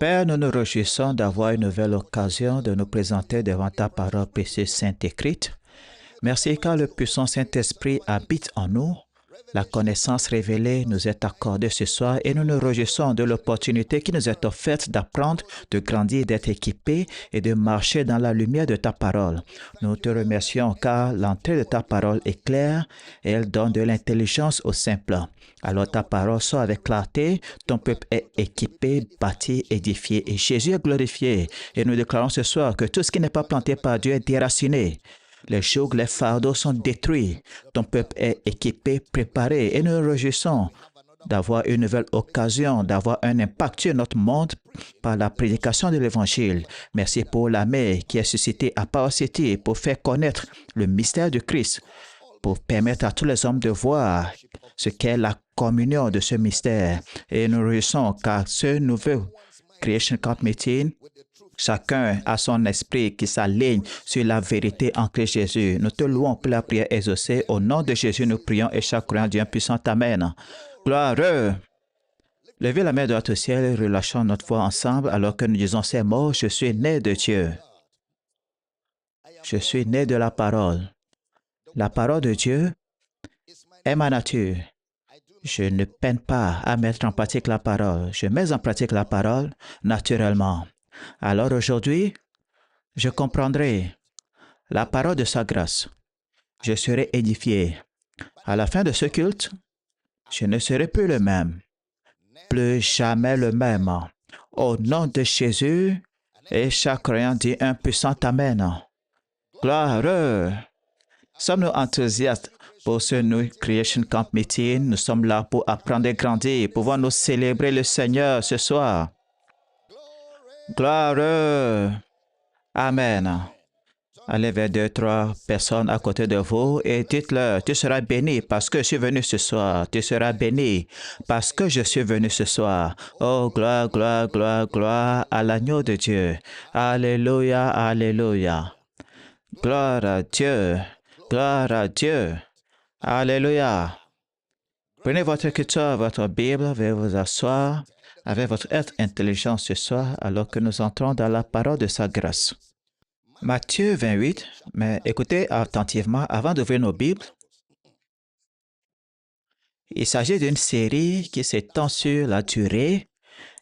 Père, nous nous réjouissons d'avoir une nouvelle occasion de nous présenter devant ta parole précieuse sainte écrite. Merci car le puissant Saint-Esprit habite en nous. La connaissance révélée nous est accordée ce soir et nous nous réjouissons de l'opportunité qui nous est offerte d'apprendre, de grandir, d'être équipés et de marcher dans la lumière de ta parole. Nous te remercions car l'entrée de ta parole est claire et elle donne de l'intelligence aux simples. Alors ta parole sort avec clarté, ton peuple est équipé, bâti, édifié et Jésus est glorifié. Et nous déclarons ce soir que tout ce qui n'est pas planté par Dieu est déraciné. Les jougs, les fardeaux sont détruits. Ton peuple est équipé, préparé et nous nous réjouissons d'avoir une nouvelle occasion, d'avoir un impact sur notre monde par la prédication de l'Évangile. Merci pour l'armée qui est suscitée à Power City pour faire connaître le mystère du Christ, pour permettre à tous les hommes de voir ce qu'est la communion de ce mystère. Et nous réjouissons car ce nouveau Creation Camp Meeting, chacun a son esprit qui s'aligne sur la vérité en Christ Jésus. Nous te louons pour la prière exaucée. Au nom de Jésus, nous prions et chaque croyant Dieu puissant. Amen. Gloire. Levez la main droite au ciel et relâchons notre foi ensemble alors que nous disons ces mots. Je suis né de Dieu. Je suis né de la parole. La parole de Dieu est ma nature. Je ne peine pas à mettre en pratique la parole. Je mets en pratique la parole naturellement. Alors aujourd'hui, je comprendrai la parole de sa grâce. Je serai édifié. À la fin de ce culte, je ne serai plus le même. Plus jamais le même. Au nom de Jésus, et chaque croyant dit un puissant Amen. Gloire. Sommes-nous enthousiastes pour ce New Creation Camp Meeting? Nous sommes là pour apprendre et grandir. Pouvons-nous célébrer le Seigneur ce soir? Gloire. Amen. Allez vers 2, 3 personnes à côté de vous et dites-leur, tu seras béni parce que je suis venu ce soir. Tu seras béni parce que je suis venu ce soir. Oh, gloire, gloire, gloire, gloire à l'agneau de Dieu. Alléluia, alléluia. Gloire à Dieu. Gloire à Dieu. Alléluia. Prenez votre écriture, votre Bible, veuillez vous asseoir avec votre être intelligent ce soir alors que nous entrons dans la parole de sa grâce. Matthieu 28, mais écoutez attentivement avant d'ouvrir nos Bibles. Il s'agit d'une série qui s'étend sur la durée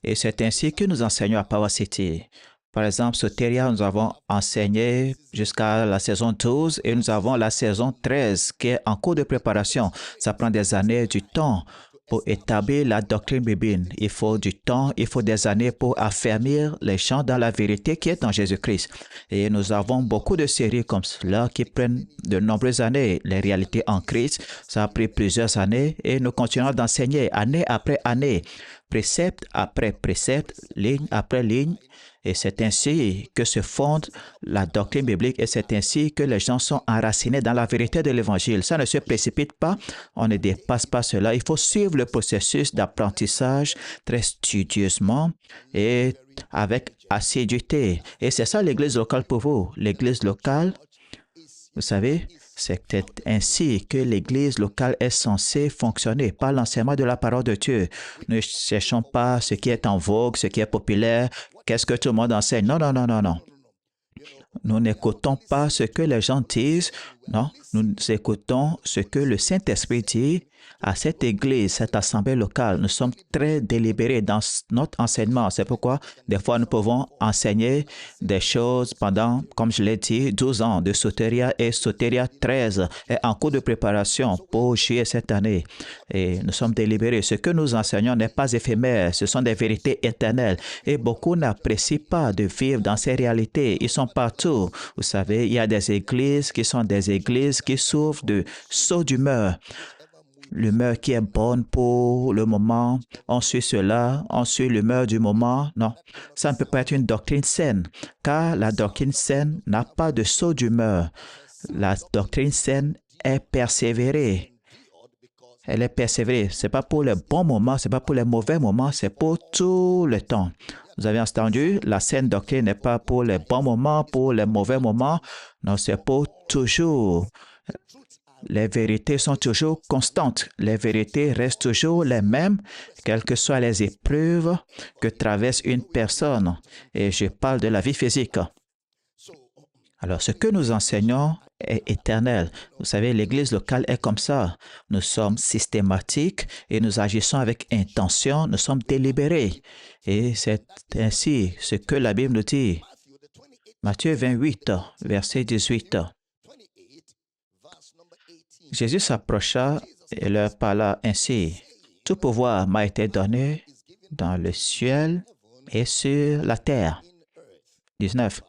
et c'est ainsi que nous enseignons à Power City. Par exemple, Soteria, nous avons enseigné jusqu'à la saison 12 et nous avons la saison 13 qui est en cours de préparation. Ça prend des années, du temps pour établir la doctrine biblique. Il faut du temps, il faut des années pour affermir les gens dans la vérité qui est en Jésus-Christ. Et nous avons beaucoup de séries comme cela qui prennent de nombreuses années. Les réalités en Christ, ça a pris plusieurs années et nous continuons d'enseigner année après année, précepte après précepte, ligne après ligne. Et c'est ainsi que se fonde la doctrine biblique et c'est ainsi que les gens sont enracinés dans la vérité de l'Évangile. Ça ne se précipite pas, on ne dépasse pas cela. Il faut suivre le processus d'apprentissage très studieusement et avec assiduité. Et c'est ça l'Église locale pour vous. L'Église locale, vous savez, c'est ainsi que l'Église locale est censée fonctionner, par l'enseignement de la parole de Dieu. Ne cherchons pas ce qui est en vogue, ce qui est populaire, qu'est-ce que tout le monde enseigne. Non, non, non, non, non. Nous n'écoutons pas ce que les gens disent, non, nous écoutons ce que le Saint-Esprit dit à cette église, cette assemblée locale. Nous sommes très délibérés dans notre enseignement. C'est pourquoi, des fois, nous pouvons enseigner des choses pendant, comme je l'ai dit, 12 ans de Soteria et Soteria 13 est en cours de préparation pour juillet cette année. Et nous sommes délibérés. Ce que nous enseignons n'est pas éphémère. Ce sont des vérités éternelles. Et beaucoup n'apprécient pas de vivre dans ces réalités. Ils sont partout. Vous savez, il y a des églises qui sont des églises qui souffrent de sauts d'humeur. L'humeur qui est bonne pour le moment, on suit cela, on suit l'humeur du moment. Non, ça ne peut pas être une doctrine saine, car la doctrine saine n'a pas de saut d'humeur. La doctrine saine est persévérée. Elle est persévérée. Ce n'est pas pour les bons moments, ce n'est pas pour les mauvais moments, c'est pour tout le temps. Vous avez entendu, la saine doctrine n'est pas pour les bons moments, pour les mauvais moments. Non, c'est pour toujours. Les vérités sont toujours constantes. Les vérités restent toujours les mêmes, quelles que soient les épreuves que traverse une personne. Et je parle de la vie physique. Alors, ce que nous enseignons est éternel. Vous savez, l'Église locale est comme ça. Nous sommes systématiques et nous agissons avec intention, nous sommes délibérés. Et c'est ainsi ce que la Bible nous dit. Matthieu 28, verset 18. Jésus s'approcha et leur parla ainsi. Tout pouvoir m'a été donné dans le ciel et sur la terre. 19.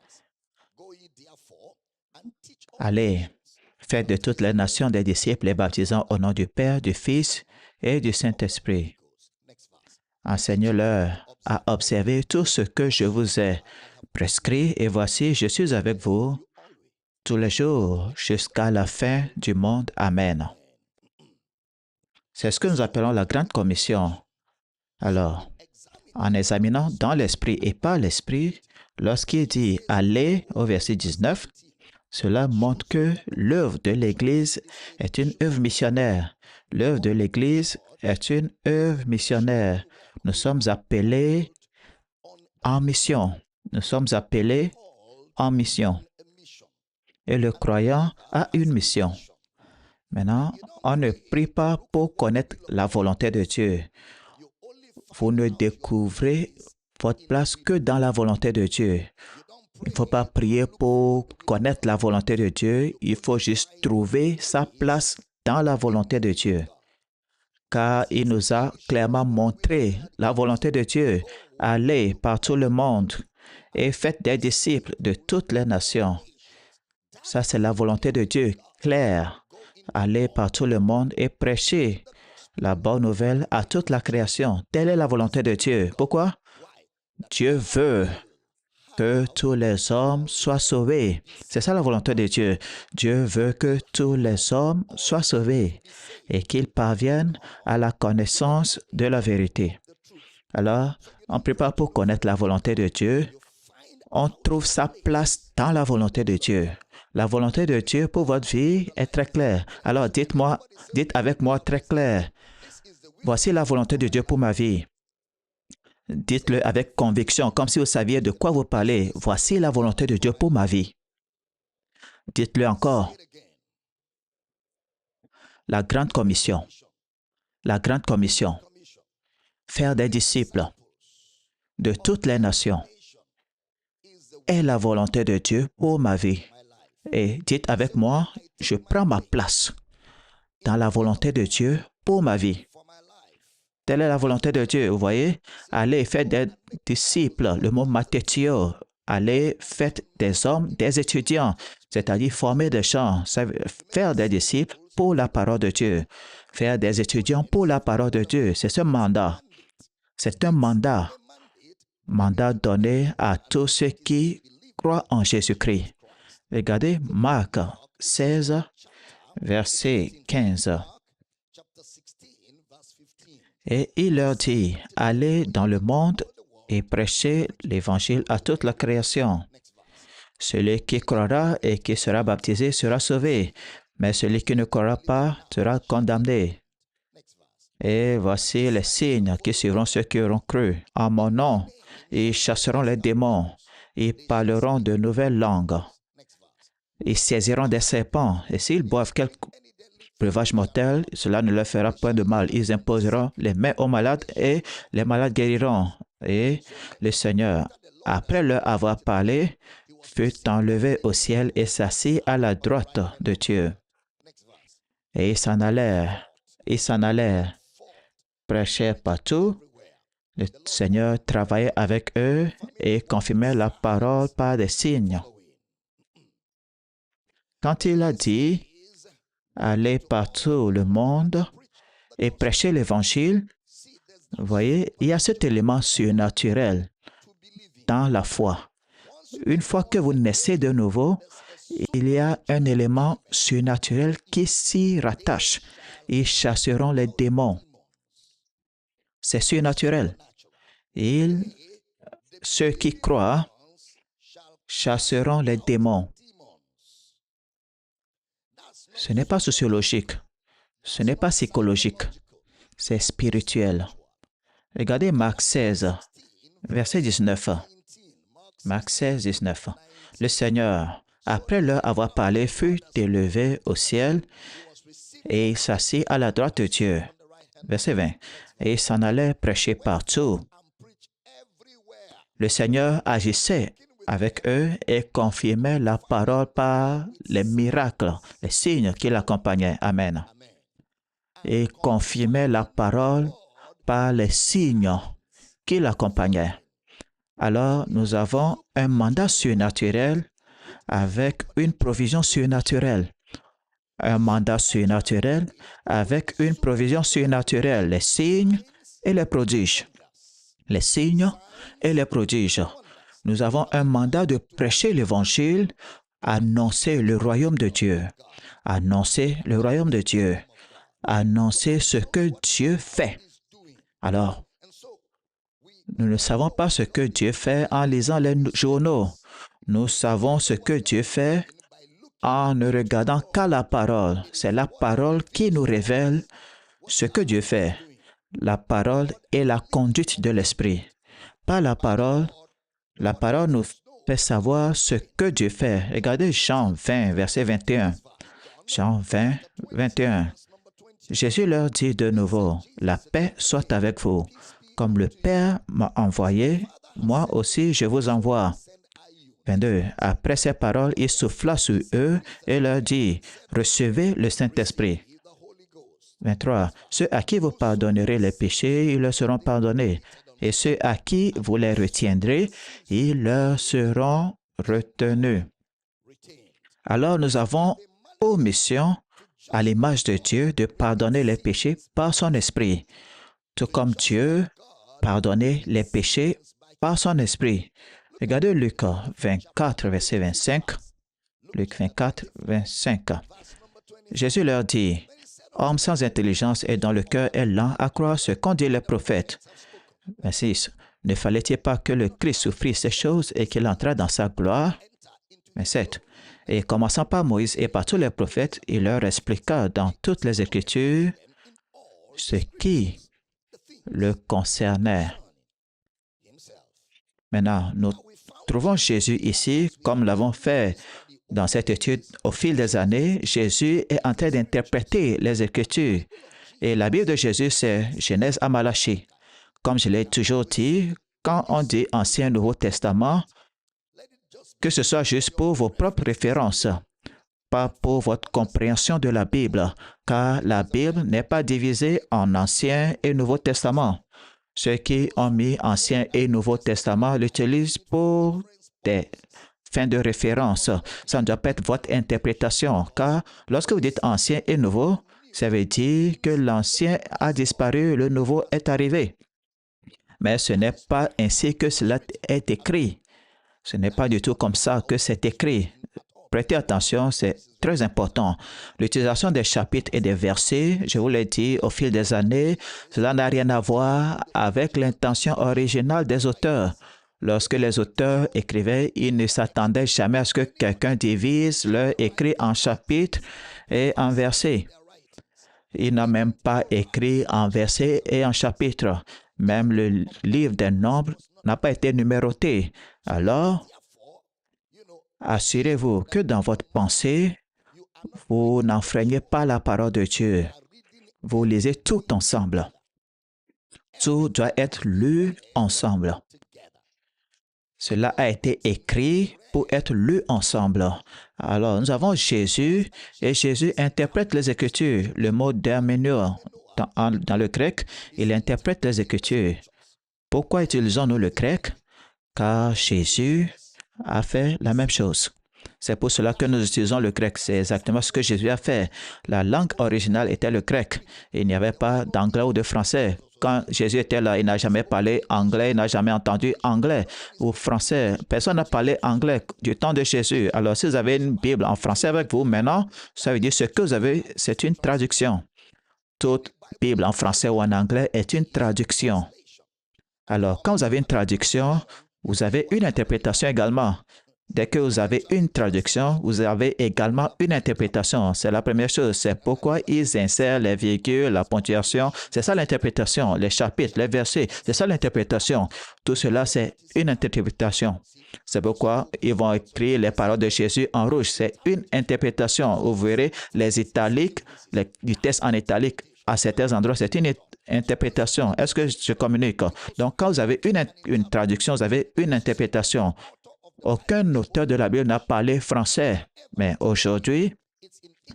Allez, faites de toutes les nations des disciples, les baptisant au nom du Père, du Fils et du Saint-Esprit. Enseignez-leur à observer tout ce que je vous ai prescrit, et voici, je suis avec vous tous les jours jusqu'à la fin du monde. Amen. C'est ce que nous appelons la Grande Commission. Alors, en examinant dans l'Esprit et par l'Esprit, lorsqu'il dit « Allez » au verset 19, cela montre que l'œuvre de l'Église est une œuvre missionnaire. L'œuvre de l'Église est une œuvre missionnaire. Nous sommes appelés en mission. Nous sommes appelés en mission. Et le croyant a une mission. Maintenant, on ne prie pas pour connaître la volonté de Dieu. Vous ne découvrez votre place que dans la volonté de Dieu. Il ne faut pas prier pour connaître la volonté de Dieu. Il faut juste trouver sa place dans la volonté de Dieu. Car il nous a clairement montré la volonté de Dieu. Allez par tout le monde et faites des disciples de toutes les nations. Ça, c'est la volonté de Dieu claire. Allez par tout le monde et prêchez la bonne nouvelle à toute la création. Telle est la volonté de Dieu. Pourquoi? Dieu veut que tous les hommes soient sauvés. C'est ça la volonté de Dieu. Dieu veut que tous les hommes soient sauvés et qu'ils parviennent à la connaissance de la vérité. Alors, on ne prie pas pour connaître la volonté de Dieu. On trouve sa place dans la volonté de Dieu. La volonté de Dieu pour votre vie est très claire. Alors, dites avec moi très clair. Voici la volonté de Dieu pour ma vie. Dites-le avec conviction, comme si vous saviez de quoi vous parlez. Voici la volonté de Dieu pour ma vie. Dites-le encore. La grande commission. La grande commission. Faire des disciples de toutes les nations est la volonté de Dieu pour ma vie. Et dites avec moi, je prends ma place dans la volonté de Dieu pour ma vie. Telle est la volonté de Dieu, vous voyez. Allez, faites des disciples, le mot mathétio. Allez, faites des hommes, des étudiants, c'est-à-dire former des gens, faire des disciples pour la parole de Dieu. Faire des étudiants pour la parole de Dieu, c'est ce mandat. C'est un mandat donné à tous ceux qui croient en Jésus-Christ. Regardez Marc 16, verset 15. Et il leur dit, allez dans le monde et prêchez l'Évangile à toute la création. Celui qui croira et qui sera baptisé sera sauvé, mais celui qui ne croira pas sera condamné. Et voici les signes qui suivront ceux qui auront cru. En mon nom, ils chasseront les démons, ils parleront de nouvelles langues, ils saisiront des serpents, et s'ils boivent quelque breuvage mortel, cela ne leur fera point de mal. Ils imposeront les mains aux malades et les malades guériront. Et le Seigneur, après leur avoir parlé, fut enlevé au ciel et s'assit à la droite de Dieu. Et ils s'en allèrent, prêchèrent partout. Le Seigneur travaillait avec eux et confirmait la parole par des signes. Quand il a dit, allez partout le monde et prêcher l'Évangile, vous voyez, il y a cet élément surnaturel dans la foi. Une fois que vous naissez de nouveau, il y a un élément surnaturel qui s'y rattache. Ils chasseront les démons. C'est surnaturel. Ceux qui croient chasseront les démons. Ce n'est pas sociologique, ce n'est pas psychologique, c'est spirituel. Regardez Marc 16, verset 19. Marc 16, 19. Le Seigneur, après leur avoir parlé, fut élevé au ciel et s'assit à la droite de Dieu. Verset 20. Et il s'en allait prêcher partout. Le Seigneur agissait avec eux et confirmait la parole par les miracles, les signes qui l'accompagnaient. Amen. Et confirmait la parole par les signes qui l'accompagnaient. Alors, nous avons un mandat surnaturel avec une provision surnaturelle. Un mandat surnaturel avec une provision surnaturelle, les signes et les prodiges. Les signes et les prodiges. Nous avons un mandat de prêcher l'Évangile, annoncer le royaume de Dieu, annoncer le royaume de Dieu, annoncer ce que Dieu fait. Alors, nous ne savons pas ce que Dieu fait en lisant les journaux. Nous savons ce que Dieu fait en ne regardant qu'à la parole. C'est la parole qui nous révèle ce que Dieu fait. La parole est la conduite de l'Esprit. Par la parole nous fait savoir ce que Dieu fait. Regardez Jean 20, verset 21. Jean 20, 21. Jésus leur dit de nouveau, « La paix soit avec vous. Comme le Père m'a envoyé, moi aussi je vous envoie. » 22. Après ces paroles, il souffla sur eux et leur dit, « Recevez le Saint-Esprit. » 23. Ceux à qui vous pardonnerez les péchés, ils leur seront pardonnés. Et ceux à qui vous les retiendrez, ils leur seront retenus. Alors nous avons pour mission, à l'image de Dieu, de pardonner les péchés par son Esprit. Tout comme Dieu pardonnait les péchés par son Esprit. Regardez Luc 24, verset 25. Luc 24, 25. Jésus leur dit, « Homme sans intelligence et dont le cœur est lent à croire ce qu'ont dit les prophètes. » 26. Ne fallait-il pas que le Christ souffrit ces choses et qu'il entrât dans sa gloire? 27. Et commençant par Moïse et par tous les prophètes, il leur expliqua dans toutes les Écritures ce qui le concernait. Maintenant, nous trouvons Jésus ici, comme l'avons fait dans cette étude au fil des années. Jésus est en train d'interpréter les Écritures. Et la Bible de Jésus, c'est Genèse à Malachie. Comme je l'ai toujours dit, quand on dit Ancien Nouveau Testament, que ce soit juste pour vos propres références, pas pour votre compréhension de la Bible, car la Bible n'est pas divisée en Ancien et Nouveau Testament. Ceux qui ont mis Ancien et Nouveau Testament l'utilisent pour des fins de référence. Ça ne doit pas être votre interprétation, car lorsque vous dites Ancien et Nouveau, ça veut dire que l'Ancien a disparu, le Nouveau est arrivé. Mais ce n'est pas ainsi que cela est écrit. Ce n'est pas du tout comme ça que c'est écrit. Prêtez attention, c'est très important. L'utilisation des chapitres et des versets, je vous l'ai dit au fil des années, cela n'a rien à voir avec l'intention originale des auteurs. Lorsque les auteurs écrivaient, ils ne s'attendaient jamais à ce que quelqu'un divise leur écrit en chapitres et en versets. Ils n'ont même pas écrit en versets et en chapitres. Même le livre des Nombres n'a pas été numéroté. Alors, assurez-vous que dans votre pensée, vous n'enfreignez pas la parole de Dieu. Vous lisez tout ensemble. Tout doit être lu ensemble. Cela a été écrit pour être lu ensemble. Alors, nous avons Jésus et Jésus interprète les Écritures. Le mot d'herméneur dans le grec, il interprète les Écritures. Pourquoi utilisons-nous le grec? Car Jésus a fait la même chose. C'est pour cela que nous utilisons le grec. C'est exactement ce que Jésus a fait. La langue originale était le grec. Il n'y avait pas d'anglais ou de français. Quand Jésus était là, il n'a jamais parlé anglais, il n'a jamais entendu anglais ou français. Personne n'a parlé anglais du temps de Jésus. Alors, si vous avez une Bible en français avec vous, maintenant, ça veut dire ce que vous avez, c'est une traduction. Toute Bible en français ou en anglais est une traduction. Alors, quand vous avez une traduction, vous avez une interprétation également. Dès que vous avez une traduction, vous avez également une interprétation. C'est la première chose. C'est pourquoi ils insèrent les virgules, la ponctuation. C'est ça l'interprétation. Les chapitres, les versets. C'est ça l'interprétation. Tout cela, c'est une interprétation. C'est pourquoi ils vont écrire les paroles de Jésus en rouge. C'est une interprétation. Vous verrez les italiques, du texte en italique à certains endroits. C'est une interprétation. Est-ce que je communique? Donc, quand vous avez une traduction, vous avez une interprétation. Aucun auteur de la Bible n'a parlé français, mais aujourd'hui,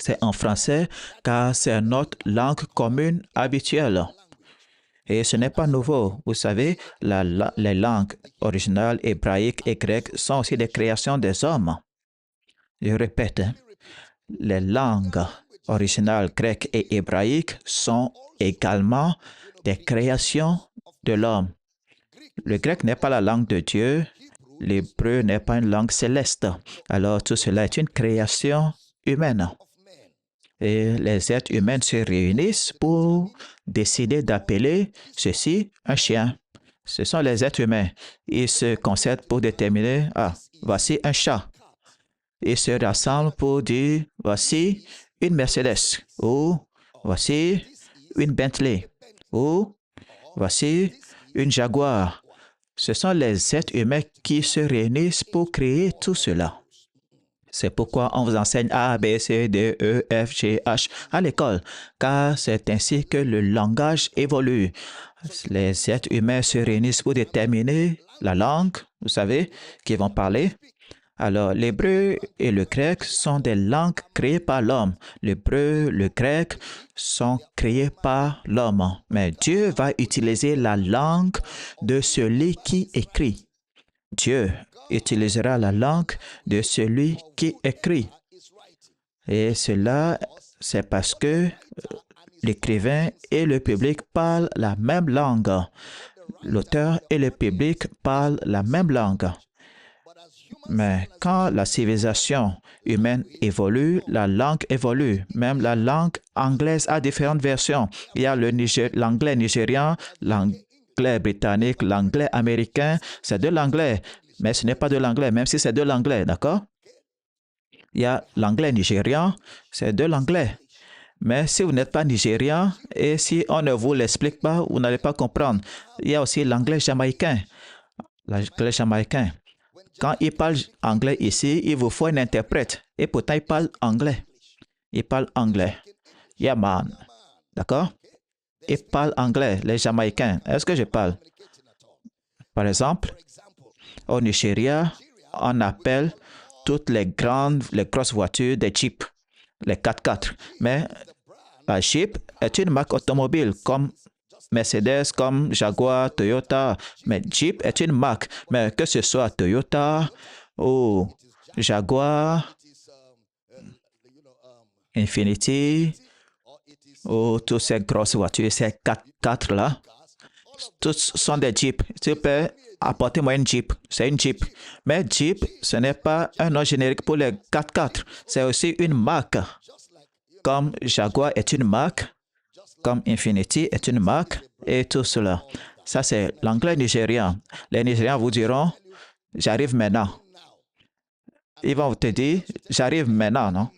c'est en français car c'est notre langue commune habituelle. Et ce n'est pas nouveau. Vous savez, les langues originales hébraïques et grecques sont aussi des créations des hommes. Je répète, les langues originales grecques et hébraïques sont également des créations de l'homme. Le grec n'est pas la langue de Dieu. L'hébreu n'est pas une langue céleste. Alors, tout cela est une création humaine. Et les êtres humains se réunissent pour décider d'appeler ceci un chien. Ce sont les êtres humains. Ils se concèdent pour déterminer, voici un chat. Ils se rassemblent pour dire, voici une Mercedes, ou voici une Bentley, ou voici une Jaguar. Ce sont les êtres humains qui se réunissent pour créer tout cela. C'est pourquoi on vous enseigne A, B, C, D, E, F, G, H à l'école, car c'est ainsi que le langage évolue. Les êtres humains se réunissent pour déterminer la langue, vous savez, qu'ils vont parler. Alors, l'hébreu et le grec sont des langues créées par l'homme. L'hébreu, le grec sont créés par l'homme. Mais Dieu va utiliser la langue de celui qui écrit. Dieu utilisera la langue de celui qui écrit. Et cela, c'est parce que l'écrivain et le public parlent la même langue. L'auteur et le public parlent la même langue. Mais quand la civilisation humaine évolue, la langue évolue. Même la langue anglaise a différentes versions. Il y a l'anglais nigérian, l'anglais britannique, l'anglais américain. C'est de l'anglais, mais ce n'est pas de l'anglais, même si c'est de l'anglais, d'accord? Il y a l'anglais nigérian, c'est de l'anglais. Mais si vous n'êtes pas nigérian et si on ne vous l'explique pas, vous n'allez pas comprendre. Il y a aussi l'anglais jamaïcain. L'anglais jamaïcain. Quand il parle anglais ici, il vous faut un interprète. Et pourtant, il parle anglais. Il parle anglais. Yeah, man. D'accord? Il parle anglais, les Jamaïcains. Est-ce que je parle? Par exemple, au Nigeria, on appelle toutes les grosses voitures des Jeeps, les 4x4. Mais la Jeep est une marque automobile comme Mercedes, comme Jaguar, Toyota. Mais Jeep est une marque. Mais que ce soit Toyota ou Jaguar, Infiniti ou toutes ces grosses voitures, ces 4x4-là, tous sont des Jeeps. Tu peux apporter moi une Jeep. C'est une Jeep. Mais Jeep, ce n'est pas un nom générique pour les 4x4. C'est aussi une marque. Comme Jaguar est une marque, comme Infiniti est une marque, et tout cela. Ça, c'est l'anglais nigérian. Les Nigérians vous diront, j'arrive maintenant. Ils vont te dire, j'arrive maintenant, non?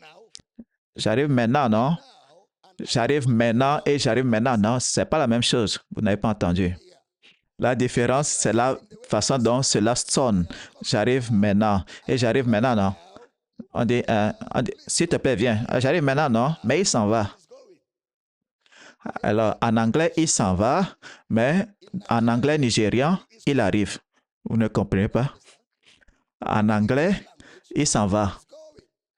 J'arrive maintenant, non? J'arrive maintenant et j'arrive maintenant, non? Ce n'est pas la même chose. Vous n'avez pas entendu. La différence, c'est la façon dont cela sonne. J'arrive maintenant et j'arrive maintenant, non? On dit s'il te plaît, viens. J'arrive maintenant, non? Mais il s'en va. Alors, en anglais, il s'en va, mais en anglais nigérian, il arrive. Vous ne comprenez pas? En anglais, il s'en va.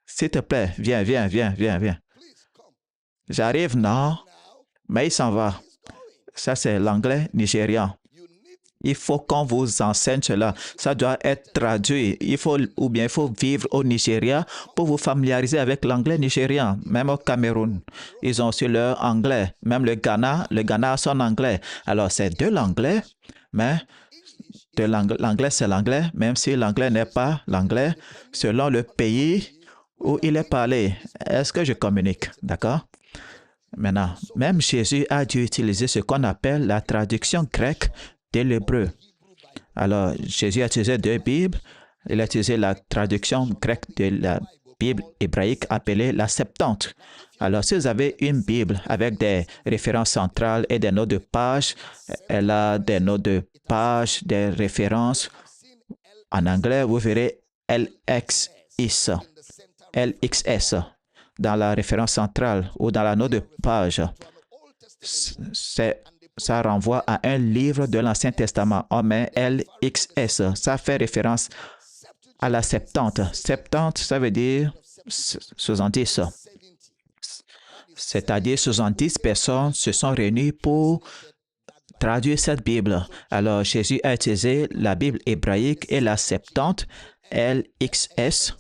S'il te plaît, viens, viens, viens, viens, viens. J'arrive, non, mais il s'en va. Ça, c'est l'anglais nigérian. Il faut qu'on vous enseigne cela. Ça doit être traduit. Il faut vivre au Nigeria pour vous familiariser avec l'anglais nigérian. Même au Cameroun, ils ont aussi leur anglais. Même le Ghana a son anglais. Alors, c'est de l'anglais, mais l'anglais, c'est l'anglais, même si l'anglais n'est pas l'anglais, selon le pays où il est parlé. Est-ce que je communique? D'accord? Maintenant, même Jésus a dû utiliser ce qu'on appelle la traduction grecque de l'hébreu. Alors, Jésus a utilisé deux Bibles, Il a utilisé la traduction grecque de la Bible hébraïque appelée la Septante. Alors, si vous avez une Bible avec des références centrales et des notes de page, elle a des notes de page, des références. En anglais, vous verrez LXS, LXS dans la référence centrale ou dans la note de page. Ça renvoie à un livre de l'Ancien Testament. On met LXS. Ça fait référence à la Septante. Septante, ça veut dire 70. C'est-à-dire 70 personnes se sont réunies pour traduire cette Bible. Alors, Jésus a utilisé la Bible hébraïque et la Septante, LXS,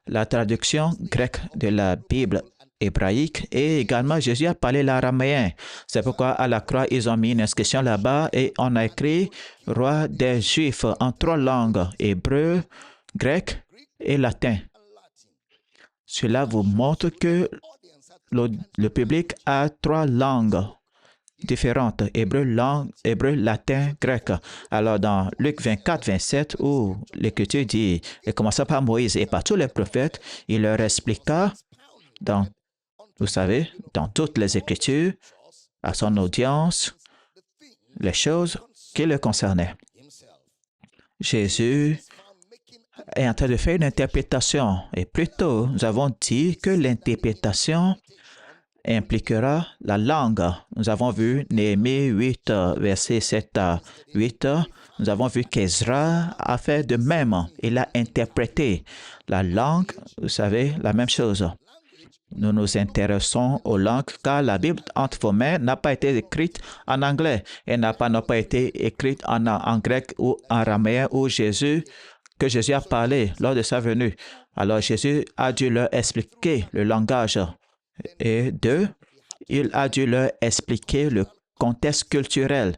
la traduction grecque de la Bible hébraïque, et également Jésus a parlé l'araméen. C'est pourquoi à la croix, ils ont mis une inscription là-bas et on a écrit Roi des Juifs en 3 langues, hébreu, grec et latin. Cela vous montre que le public a 3 langues différentes, hébreu, latin, grec. Alors dans Luc 24, 27, où l'Écriture dit, et commençant par Moïse et par tous les prophètes, il leur expliqua vous savez, dans toutes les Écritures, à son audience, les choses qui le concernaient. Jésus est en train de faire une interprétation. Et plus tôt, nous avons dit que l'interprétation impliquera la langue. Nous avons vu Néhémie 8, verset 7 à 8. Nous avons vu qu'Ezra a fait de même. Il a interprété la langue, vous savez, la même chose. Nous nous intéressons aux langues car la Bible entre vos mains n'a pas été écrite en anglais. Elle n'a pas été écrite en grec ou en araméen que Jésus a parlé lors de sa venue. Alors Jésus a dû leur expliquer le langage. Et 2, il a dû leur expliquer le contexte culturel.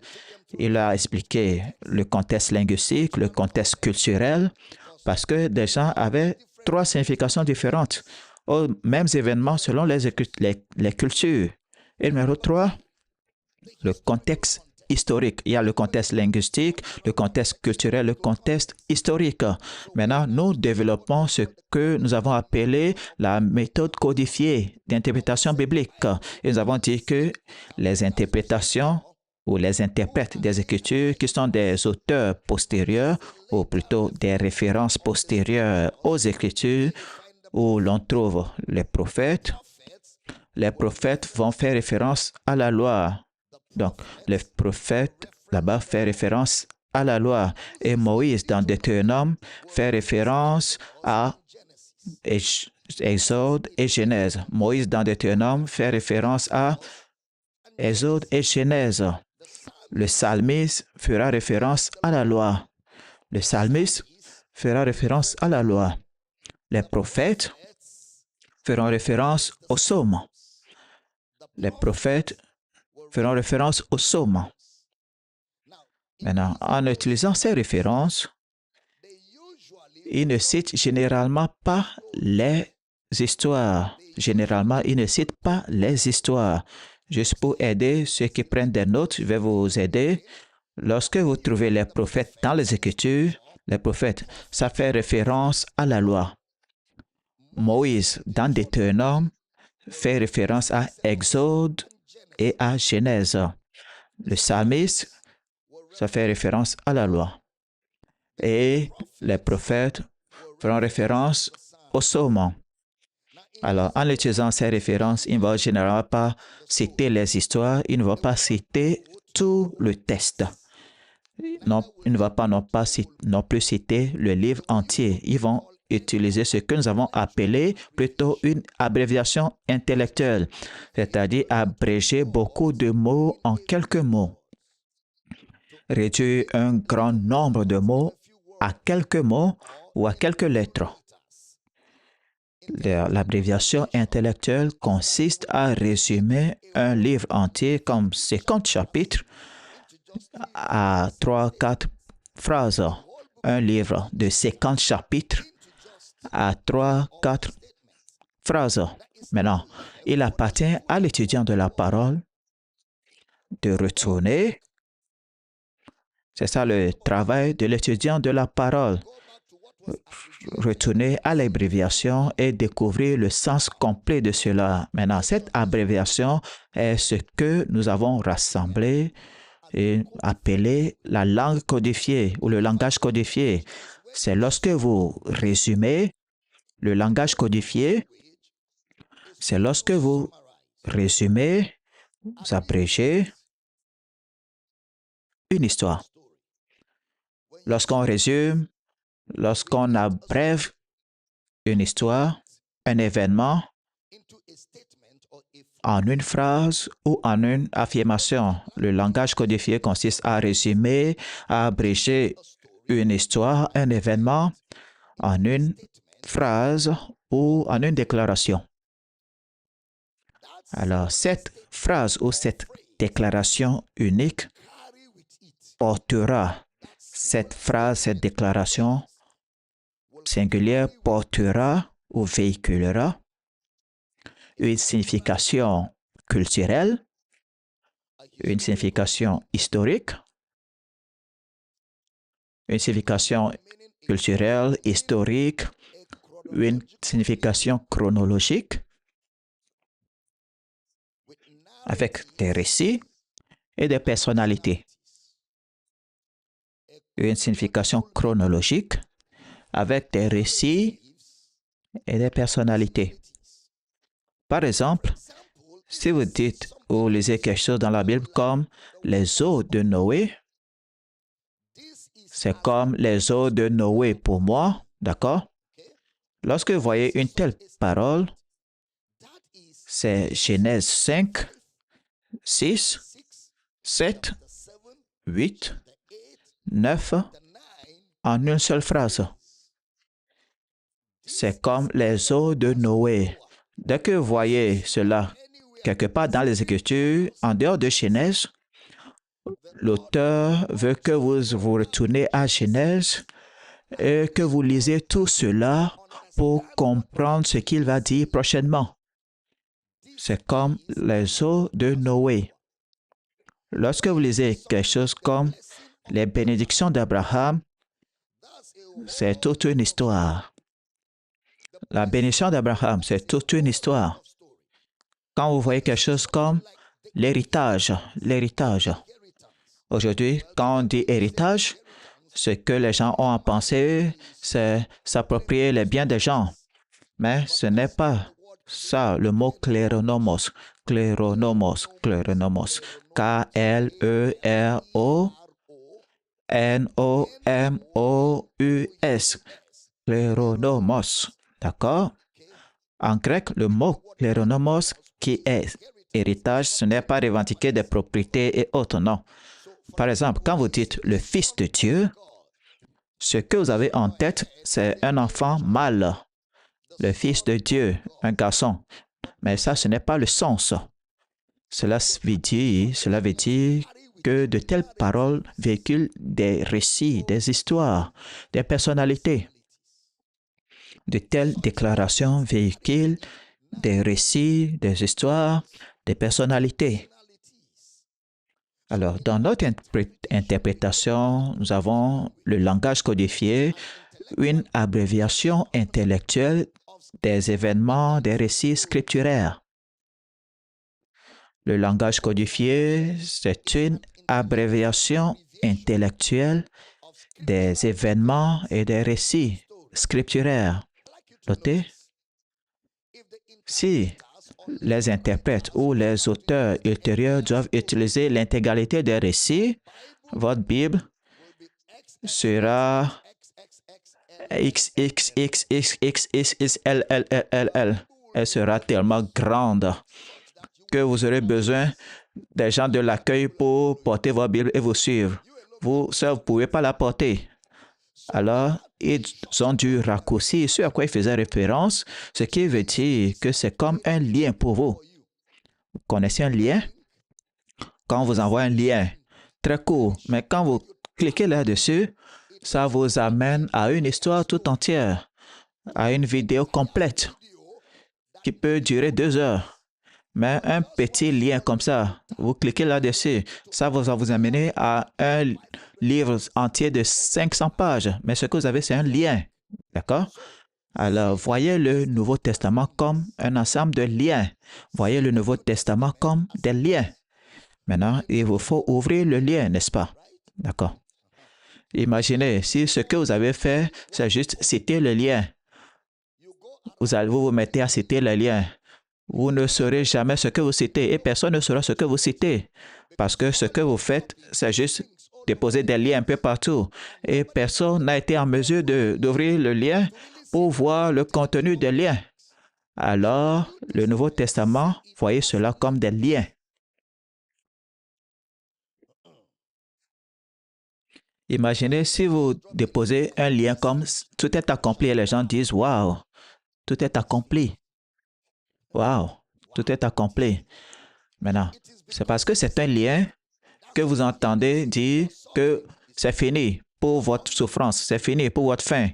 Il a expliqué le contexte linguistique, le contexte culturel, parce que des gens avaient 3 significations différentes aux mêmes événements selon les cultures. Et numéro 3, le contexte historique. Il y a le contexte linguistique, le contexte culturel, le contexte historique. Maintenant, nous développons ce que nous avons appelé la méthode codifiée d'interprétation biblique. Et nous avons dit que les interprétations ou les interprètes des Écritures qui sont des auteurs postérieurs ou plutôt des références postérieures aux Écritures où l'on trouve les prophètes vont faire référence à la loi. Donc, les prophètes, là-bas, font référence à la loi. Et Moïse, dans Deutéronome, fait référence à Exode et Genèse. Moïse, dans Deutéronome, fait référence à Exode et Genèse. Le psalmiste fera référence à la loi. Le psalmiste fera référence à la loi. Les prophètes feront référence au psaume. Les prophètes feront référence au psaume. Maintenant, en utilisant ces références, ils ne citent généralement pas les histoires. Généralement, ils ne citent pas les histoires. Juste pour aider ceux qui prennent des notes, je vais vous aider. Lorsque vous trouvez les prophètes dans les Écritures, les prophètes, ça fait référence à la loi. Moïse, dans Deutéronome, fait référence à Exode et à Genèse. Le psalmiste, ça fait référence à la loi. Et les prophètes feront référence au psaume. Alors, en utilisant ces références, il ne va généralement pas citer les histoires, il ne va pas citer tout le texte. Non, il ne va pas non plus citer le livre entier. Ils vont utiliser ce que nous avons appelé plutôt une abréviation intellectuelle, c'est-à-dire abréger beaucoup de mots en quelques mots. Réduire un grand nombre de mots à quelques mots ou à quelques lettres. L'abréviation intellectuelle consiste à résumer un livre entier comme 50 chapitres à 3-4 phrases. Un livre de 50 chapitres à 3-4 phrases. Maintenant, il appartient à l'étudiant de la parole de retourner. C'est ça le travail de l'étudiant de la parole. retourner à l'abréviation et découvrir le sens complet de cela. Maintenant, cette abréviation est ce que nous avons rassemblé et appelé la langue codifiée ou le langage codifié. C'est lorsque vous résumez le langage codifié, c'est lorsque vous résumez, vous abrégez une histoire. Lorsqu'on résume, lorsqu'on abrève une histoire, un événement en une phrase ou en une affirmation. Le langage codifié consiste à résumer, à abréger une histoire, un événement en une phrase ou en une déclaration. Alors, cette phrase ou cette déclaration unique portera, cette phrase, cette déclaration singulière portera ou véhiculera une signification culturelle, une signification historique, une signification culturelle, historique, une signification chronologique, avec des récits et des personnalités. Une signification chronologique avec des récits et des personnalités. Par exemple, si vous dites ou lisez quelque chose dans la Bible comme les eaux de Noé, c'est comme les eaux de Noé pour moi, d'accord? Lorsque vous voyez une telle parole, c'est Genèse 5, 6, 7, 8, 9 en une seule phrase. C'est comme les eaux de Noé. Dès que vous voyez cela quelque part dans les Écritures, en dehors de Genèse, l'auteur veut que vous retournez à Genèse et que vous lisez tout cela pour comprendre ce qu'il va dire prochainement. C'est comme les eaux de Noé. Lorsque vous lisez quelque chose comme les bénédictions d'Abraham, c'est toute une histoire. La bénédiction d'Abraham, c'est toute une histoire. Quand vous voyez quelque chose comme l'héritage. Aujourd'hui, quand on dit héritage, ce que les gens ont à penser, c'est s'approprier les biens des gens. Mais ce n'est pas ça, le mot kléronomos. Kléronomos. K-L-E-R-O-N-O-M-O-U-S. Kléronomos. D'accord? En grec, le mot kléronomos qui est héritage, ce n'est pas revendiquer des propriétés et autres, non. Par exemple, quand vous dites le Fils de Dieu, ce que vous avez en tête, c'est un enfant mâle, le Fils de Dieu, un garçon. Mais ça, ce n'est pas le sens. Cela veut dire que de telles paroles véhiculent des récits, des histoires, des personnalités. De telles déclarations véhiculent des récits, des histoires, des personnalités. Alors, dans notre interprétation, nous avons le langage codifié, une abréviation intellectuelle des événements, des récits scripturaires. Le langage codifié, c'est une abréviation intellectuelle des événements et des récits scripturaires. Notez, si les interprètes ou les auteurs ultérieurs doivent utiliser l'intégralité des récits, votre Bible sera XXXXXXLLLL. Elle sera tellement grande que vous aurez besoin des gens de l'accueil pour porter votre Bible et vous suivre. Vous seul, vous ne pouvez pas la porter. Alors, ils ont dû raccourcir ce à quoi ils faisaient référence, ce qui veut dire que c'est comme un lien pour vous. Vous connaissez un lien? Quand on vous envoie un lien, très court, mais quand vous cliquez là-dessus, ça vous amène à une histoire tout entière, à une vidéo complète qui peut durer 2 heures. Mais un petit lien comme ça, vous cliquez là-dessus, ça va vous amener à un livre entier de 500 pages. Mais ce que vous avez, c'est un lien. D'accord? Alors, voyez le Nouveau Testament comme un ensemble de liens. Voyez le Nouveau Testament comme des liens. Maintenant, il vous faut ouvrir le lien, n'est-ce pas? D'accord. Imaginez, si ce que vous avez fait, c'est juste citer le lien. Vous vous mettez à citer le lien. Vous ne saurez jamais ce que vous citez et personne ne saura ce que vous citez. Parce que ce que vous faites, c'est juste déposer des liens un peu partout. Et personne n'a été en mesure d'ouvrir le lien pour voir le contenu des liens. Alors, le Nouveau Testament, voyez cela comme des liens. Imaginez si vous déposez un lien comme tout est accompli et les gens disent waouh, tout est accompli. Waouh, tout est accompli. Maintenant, c'est parce que c'est un lien que vous entendez dire que c'est fini pour votre souffrance, c'est fini pour votre faim,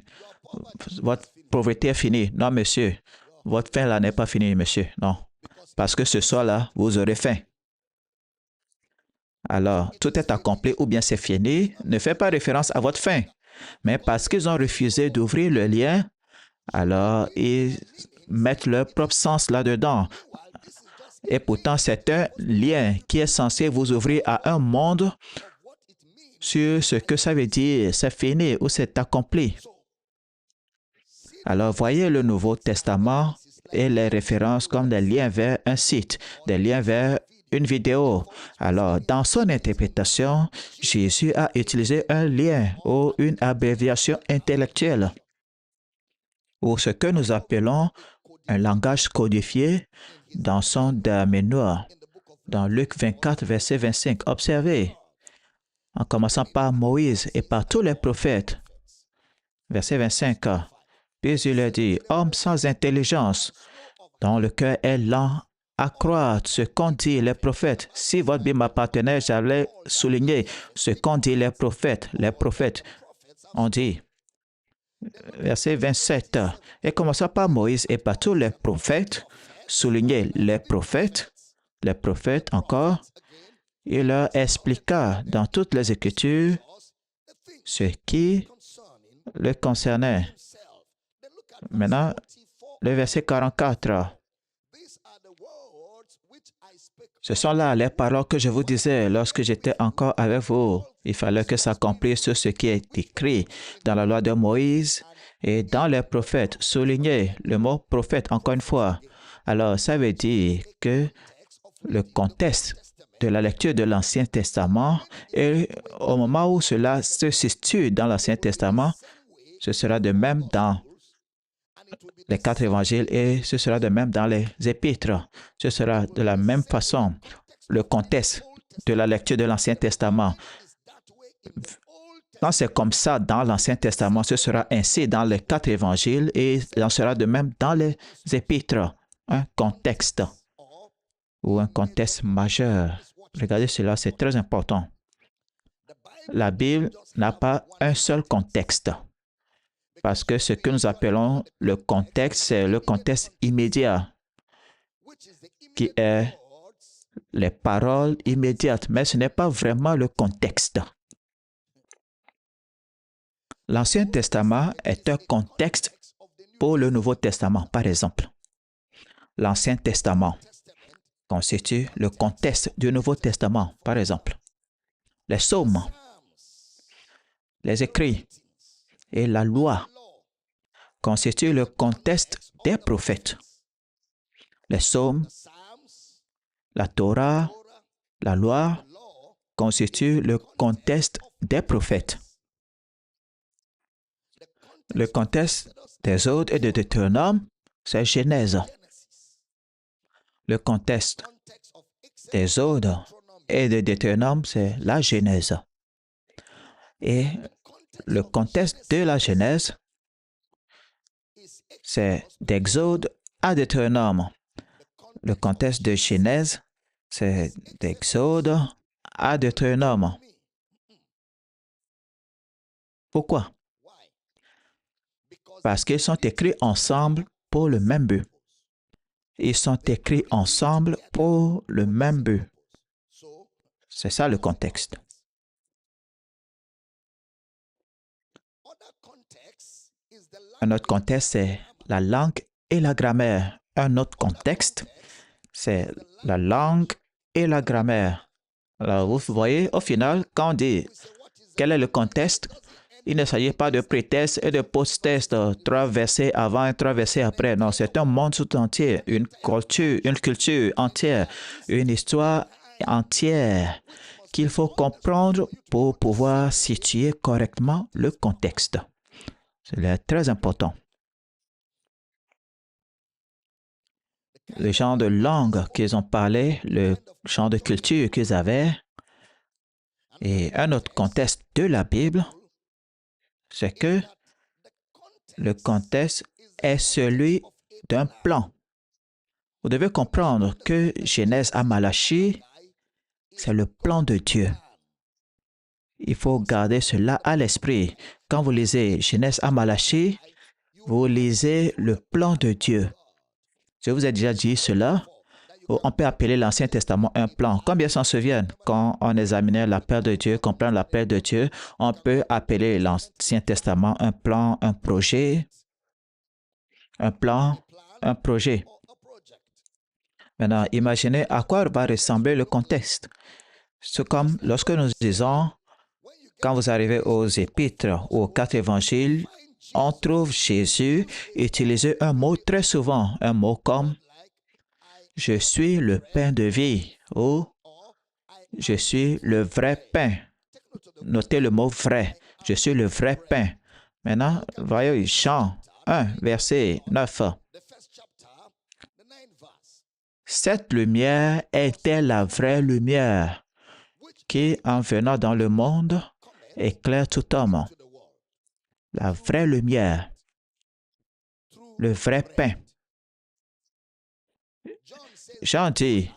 votre pauvreté est finie. Non, monsieur, votre faim là n'est pas finie, monsieur. Non, parce que ce soir-là, vous aurez faim. Alors, tout est accompli ou bien c'est fini ne fait pas référence à votre faim. Mais parce qu'ils ont refusé d'ouvrir le lien, alors ils mettent leur propre sens là-dedans. Et pourtant, c'est un lien qui est censé vous ouvrir à un monde sur ce que ça veut dire, c'est fini ou c'est accompli. Alors, voyez le Nouveau Testament et les références comme des liens vers un site, des liens vers une vidéo. Alors, dans son interprétation, Jésus a utilisé un lien ou une abréviation intellectuelle, ou ce que nous appelons un langage codifié dans son Darménois, dans Luc 24, verset 25. Observez, en commençant par Moïse et par tous les prophètes. Verset 25. Puis il a dit, homme sans intelligence, dont le cœur est lent à croire ce qu'ont dit les prophètes. Si votre Bible m'appartenait, j'allais souligner ce qu'ont dit les prophètes. Les prophètes ont dit, verset 27, et commençant par Moïse et par tous les prophètes, souligner les prophètes encore, il leur expliqua dans toutes les Écritures ce qui le concernait. Maintenant, le verset 44. Ce sont là les paroles que je vous disais lorsque j'étais encore avec vous. Il fallait que s'accomplisse ce qui est écrit dans la loi de Moïse et dans les prophètes. Soulignez le mot prophète encore une fois. Alors, ça veut dire que le contexte de la lecture de l'Ancien Testament et au moment où cela se situe dans l'Ancien Testament, ce sera de même dans les 4 évangiles et ce sera de même dans les épîtres. Ce sera de la même façon le contexte de la lecture de l'Ancien Testament. Quand c'est comme ça dans l'Ancien Testament, ce sera ainsi dans les 4 évangiles et il en sera de même dans les épîtres. Un contexte ou un contexte majeur. Regardez cela, c'est très important. La Bible n'a pas un seul contexte. Parce que ce que nous appelons le contexte, c'est le contexte immédiat, qui est les paroles immédiates, mais ce n'est pas vraiment le contexte. L'Ancien Testament est un contexte pour le Nouveau Testament, par exemple. L'Ancien Testament constitue le contexte du Nouveau Testament, par exemple. Les psaumes, les écrits et la loi constituent le contexte des prophètes. Les psaumes, la Torah, la loi constituent le contexte des prophètes. Le contexte des Exode et de Deutéronome, c'est Genèse. Le contexte des Exode et de Deutéronome, c'est la Genèse. Et le contexte de la Genèse, c'est d'Exode à Deutéronome. Le contexte de Genèse, c'est d'Exode à Deutéronome. Pourquoi? Parce qu'ils sont écrits ensemble pour le même but. Ils sont écrits ensemble pour le même but. C'est ça le contexte. Un autre contexte, c'est la langue et la grammaire. Un autre contexte, c'est la langue et la grammaire. Alors, vous voyez, au final, quand on dit quel est le contexte, il ne s'agit pas de pré-texte et de post-texte, trois versets avant et trois versets après. Non, c'est un monde tout entier, une culture entière, une histoire entière qu'il faut comprendre pour pouvoir situer correctement le contexte. C'est très important. Le genre de langue qu'ils ont parlé, le genre de culture qu'ils avaient, et un autre contexte de la Bible, c'est que le contexte est celui d'un plan. Vous devez comprendre que Genèse à Malachie, c'est le plan de Dieu. Il faut garder cela à l'esprit. Quand vous lisez Genèse à Malachie, vous lisez le plan de Dieu. Je vous ai déjà dit cela. On peut appeler l'Ancien Testament un plan. Combien s'en souviennent quand on examinait l'appel de Dieu, comprendre l'appel de Dieu, on peut appeler l'Ancien Testament un plan, un projet, un plan, un projet. Maintenant, imaginez à quoi va ressembler le contexte. C'est comme lorsque nous disons, quand vous arrivez aux Épîtres ou aux 4 évangiles, on trouve Jésus utiliser un mot très souvent, un mot comme je suis le pain de vie ou je suis le vrai pain. Notez le mot vrai. Je suis le vrai pain. Maintenant, voyez Jean 1, verset 9. Cette lumière était la vraie lumière qui, en venant dans le monde, éclaire tout homme. La vraie lumière, le vrai pain. Jean dit,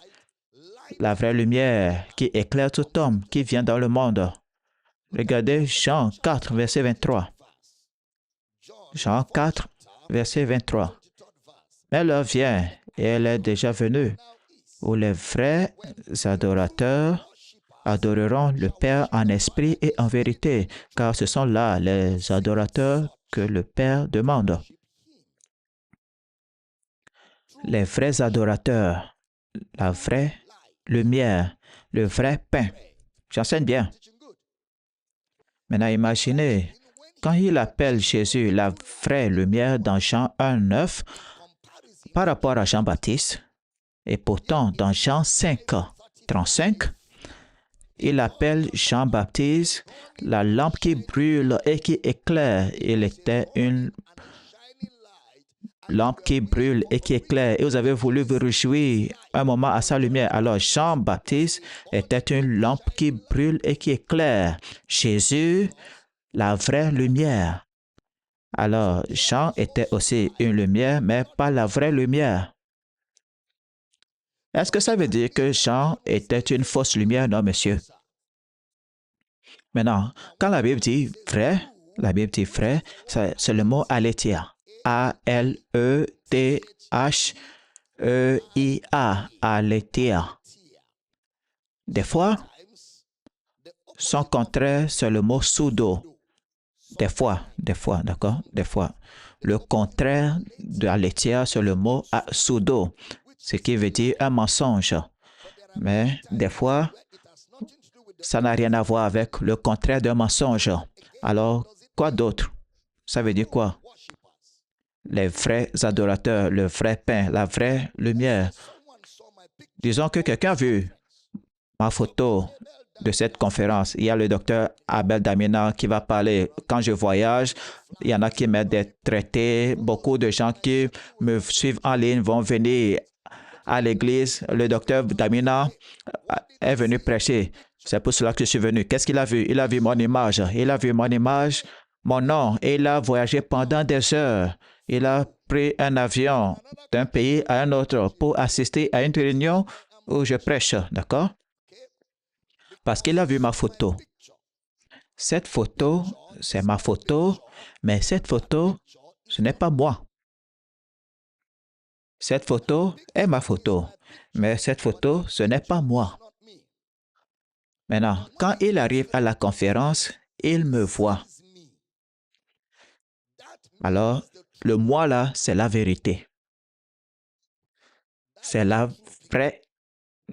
la vraie lumière qui éclaire tout homme qui vient dans le monde. Regardez Jean 4, verset 23. Jean 4, verset 23. Mais l'heure vient, et elle est déjà venue, où les vrais adorateurs adoreront le Père en esprit et en vérité, car ce sont là les adorateurs que le Père demande. Les vrais adorateurs, la vraie lumière, le vrai pain. J'enseigne bien. Maintenant, imaginez, quand il appelle Jésus la vraie lumière dans Jean 1, 9, par rapport à Jean-Baptiste, et pourtant dans Jean 5, 35, il appelle Jean-Baptiste la lampe qui brûle et qui éclaire. Il était une lampe qui brûle et qui éclaire. Et vous avez voulu vous réjouir un moment à sa lumière. Alors Jean-Baptiste était une lampe qui brûle et qui éclaire. Jésus, la vraie lumière. Alors Jean était aussi une lumière, mais pas la vraie lumière. Est-ce que ça veut dire que Jean était une fausse lumière? Non, monsieur. Maintenant, quand la Bible dit vrai, la Bible dit vrai, c'est le mot aletheia. A-L-E-T-H-E-I-A. Aletheia. Des fois, son contraire, c'est le mot pseudo. Des fois, d'accord? Des fois. Le contraire de aletheia, c'est le mot pseudo, ce qui veut dire un mensonge. Mais des fois, ça n'a rien à voir avec le contraire d'un mensonge. Alors, quoi d'autre? Ça veut dire quoi? Les vrais adorateurs, le vrai pain, la vraie lumière. Disons que quelqu'un a vu ma photo de cette conférence. Il y a le docteur Abel Damina qui va parler. Quand je voyage, il y en a qui mettent des traités. Beaucoup de gens qui me suivent en ligne vont venir à l'église. Le docteur Damina est venu prêcher. C'est pour cela que je suis venu. Qu'est-ce qu'il a vu? Il a vu mon image. Il a vu mon image, mon nom. Et il a voyagé pendant des heures. Il a pris un avion d'un pays à un autre pour assister à une réunion où je prêche. D'accord? Parce qu'il a vu ma photo. Cette photo, c'est ma photo, mais cette photo, ce n'est pas moi. Cette photo est ma photo, mais cette photo, ce n'est pas moi. Maintenant, quand il arrive à la conférence, il me voit. Alors, le moi là, c'est la vérité. C'est la vraie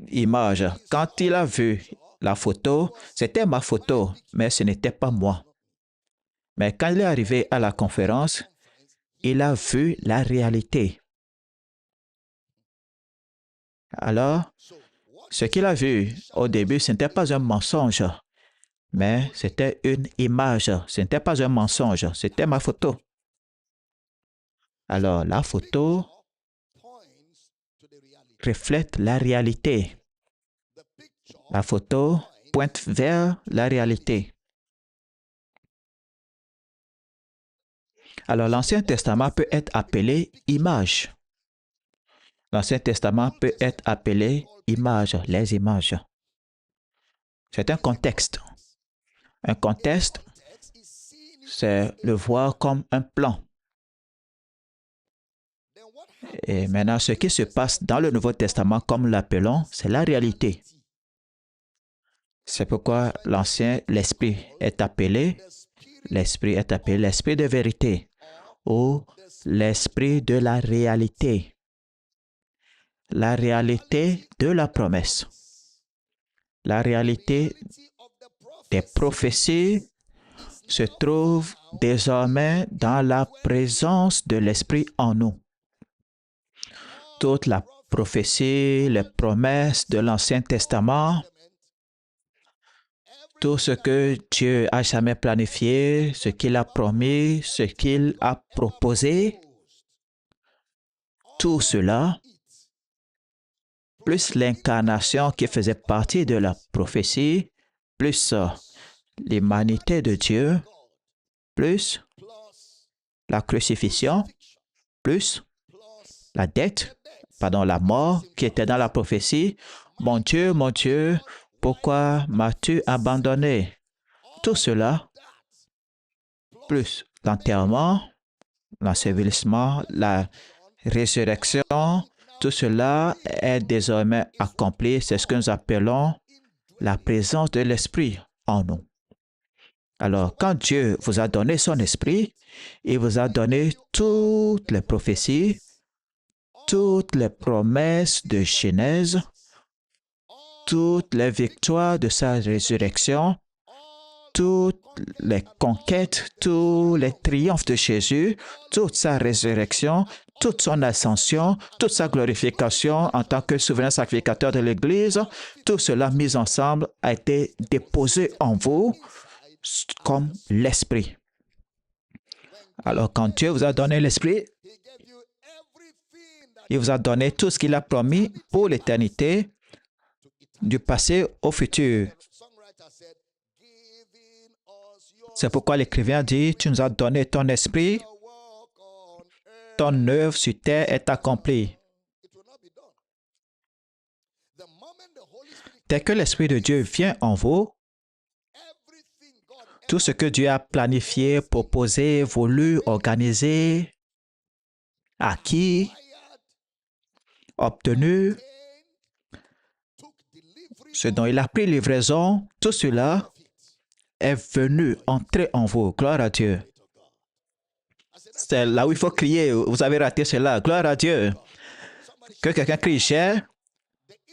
image. Quand il a vu la photo, c'était ma photo, mais ce n'était pas moi. Mais quand il est arrivé à la conférence, il a vu la réalité. Alors, ce qu'il a vu au début, ce n'était pas un mensonge, mais c'était une image. Ce n'était pas un mensonge, c'était ma photo. Alors, la photo reflète la réalité. La photo pointe vers la réalité. Alors, l'Ancien Testament peut être appelé image. L'Ancien Testament peut être appelé image, les images. C'est un contexte. Un contexte, c'est le voir comme un plan. Et maintenant, ce qui se passe dans le Nouveau Testament, comme nous l'appelons, c'est la réalité. C'est pourquoi l'Esprit est appelé l'Esprit de vérité ou l'Esprit de la réalité. La réalité de la promesse. La réalité des prophéties se trouve désormais dans la présence de l'Esprit en nous. Toute la prophétie, les promesses de l'Ancien Testament, tout ce que Dieu a jamais planifié, ce qu'il a promis, ce qu'il a proposé, tout cela, plus l'incarnation qui faisait partie de la prophétie, plus l'humanité de Dieu, plus la crucifixion, plus la mort qui était dans la prophétie. Mon Dieu, pourquoi m'as-tu abandonné? Tout cela, plus l'enterrement, l'ensevelissement, la résurrection, tout cela est désormais accompli. C'est ce que nous appelons la présence de l'Esprit en nous. Alors, quand Dieu vous a donné son Esprit, il vous a donné toutes les prophéties, toutes les promesses de Genèse, toutes les victoires de sa résurrection, toutes les conquêtes, tous les triomphes de Jésus, toute sa résurrection, toute son ascension, toute sa glorification en tant que souverain sacrificateur de l'Église, tout cela mis ensemble a été déposé en vous comme l'Esprit. Alors, quand Dieu vous a donné l'Esprit, il vous a donné tout ce qu'il a promis pour l'éternité, du passé au futur. C'est pourquoi l'écrivain dit, tu nous as donné ton esprit, ton œuvre sur terre est accomplie. Dès que l'Esprit de Dieu vient en vous, tout ce que Dieu a planifié, proposé, voulu, organisé, acquis, obtenu, ce dont il a pris livraison, tout cela est venu entrer en vous. Gloire à Dieu. C'est là où il faut crier. Vous avez raté cela. Gloire à Dieu. Que quelqu'un crie, cher,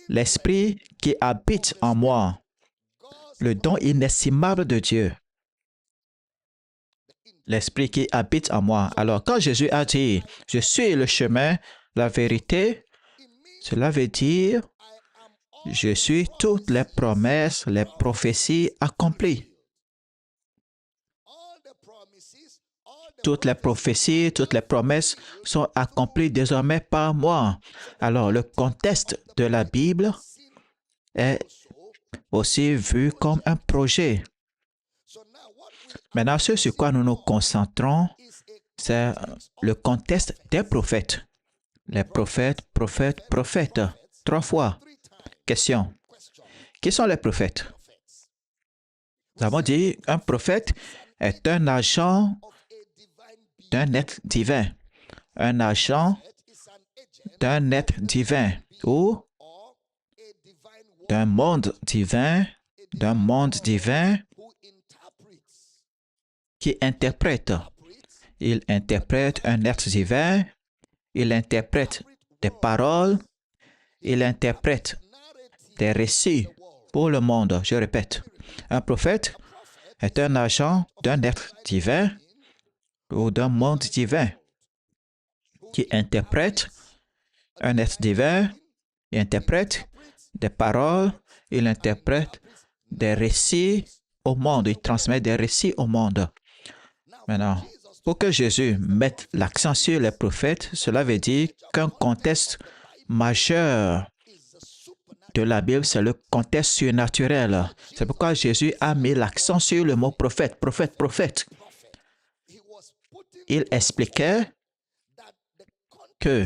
l'Esprit qui habite en moi, le don inestimable de Dieu. L'Esprit qui habite en moi. Alors, quand Jésus a dit, je suis le chemin, la vérité, cela veut dire, je suis toutes les promesses, les prophéties accomplies. Toutes les prophéties, toutes les promesses sont accomplies désormais par moi. Alors, le contexte de la Bible est aussi vu comme un projet. Maintenant, ce sur quoi nous nous concentrons, c'est le contexte des prophètes. Les prophètes, prophètes, prophètes. 3 fois. Question. Qui sont les prophètes? Nous avons dit un prophète est un agent d'un être divin. Un agent d'un être divin ou d'un monde divin qui interprète. Il interprète un être divin, il interprète des paroles, il interprète des récits pour le monde. Je répète, un prophète est un agent d'un être divin ou d'un monde divin qui interprète un être divin, il interprète des paroles, il interprète des récits au monde, il transmet des récits au monde. Maintenant, pour que Jésus mette l'accent sur les prophètes, cela veut dire qu'un contexte majeur de la Bible, c'est le contexte surnaturel. C'est pourquoi Jésus a mis l'accent sur le mot prophète, prophète, prophète. Il expliquait que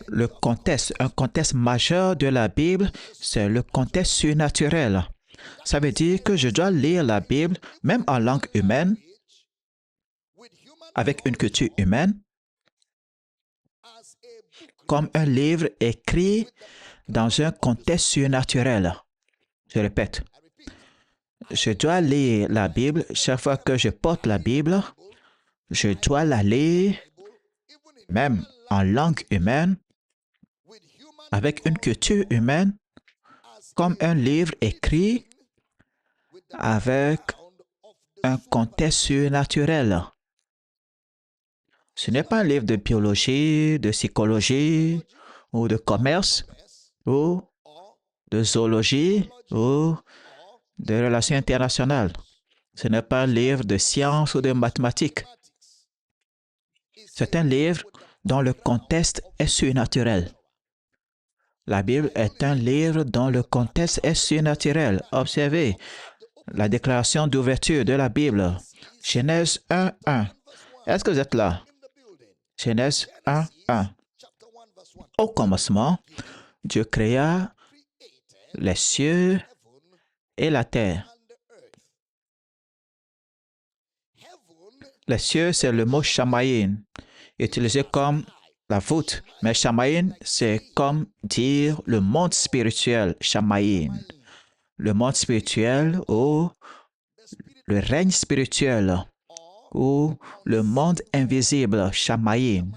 le contexte, un contexte majeur de la Bible, c'est le contexte surnaturel. Ça veut dire que je dois lire la Bible, même en langue humaine, avec une culture humaine, comme un livre écrit dans un contexte surnaturel. Je répète, je dois lire la Bible chaque fois que je porte la Bible. Je dois la lire même en langue humaine, avec une culture humaine, comme un livre écrit avec un contexte surnaturel. Ce n'est pas un livre de biologie, de psychologie, ou de commerce, ou de zoologie, ou de relations internationales. Ce n'est pas un livre de sciences ou de mathématiques. C'est un livre dont le contexte est surnaturel. La Bible est un livre dont le contexte est surnaturel. Observez la déclaration d'ouverture de la Bible. Genèse 1:1. Est-ce que vous êtes là? Genèse 1:1. Au commencement, Dieu créa les cieux et la terre. Les cieux, c'est le mot Shamaïn, utilisé comme la voûte. Mais Shamaïn, c'est comme dire le monde spirituel, Shamaïn. Le monde spirituel ou le règne spirituel ou le monde invisible, Shamaïn.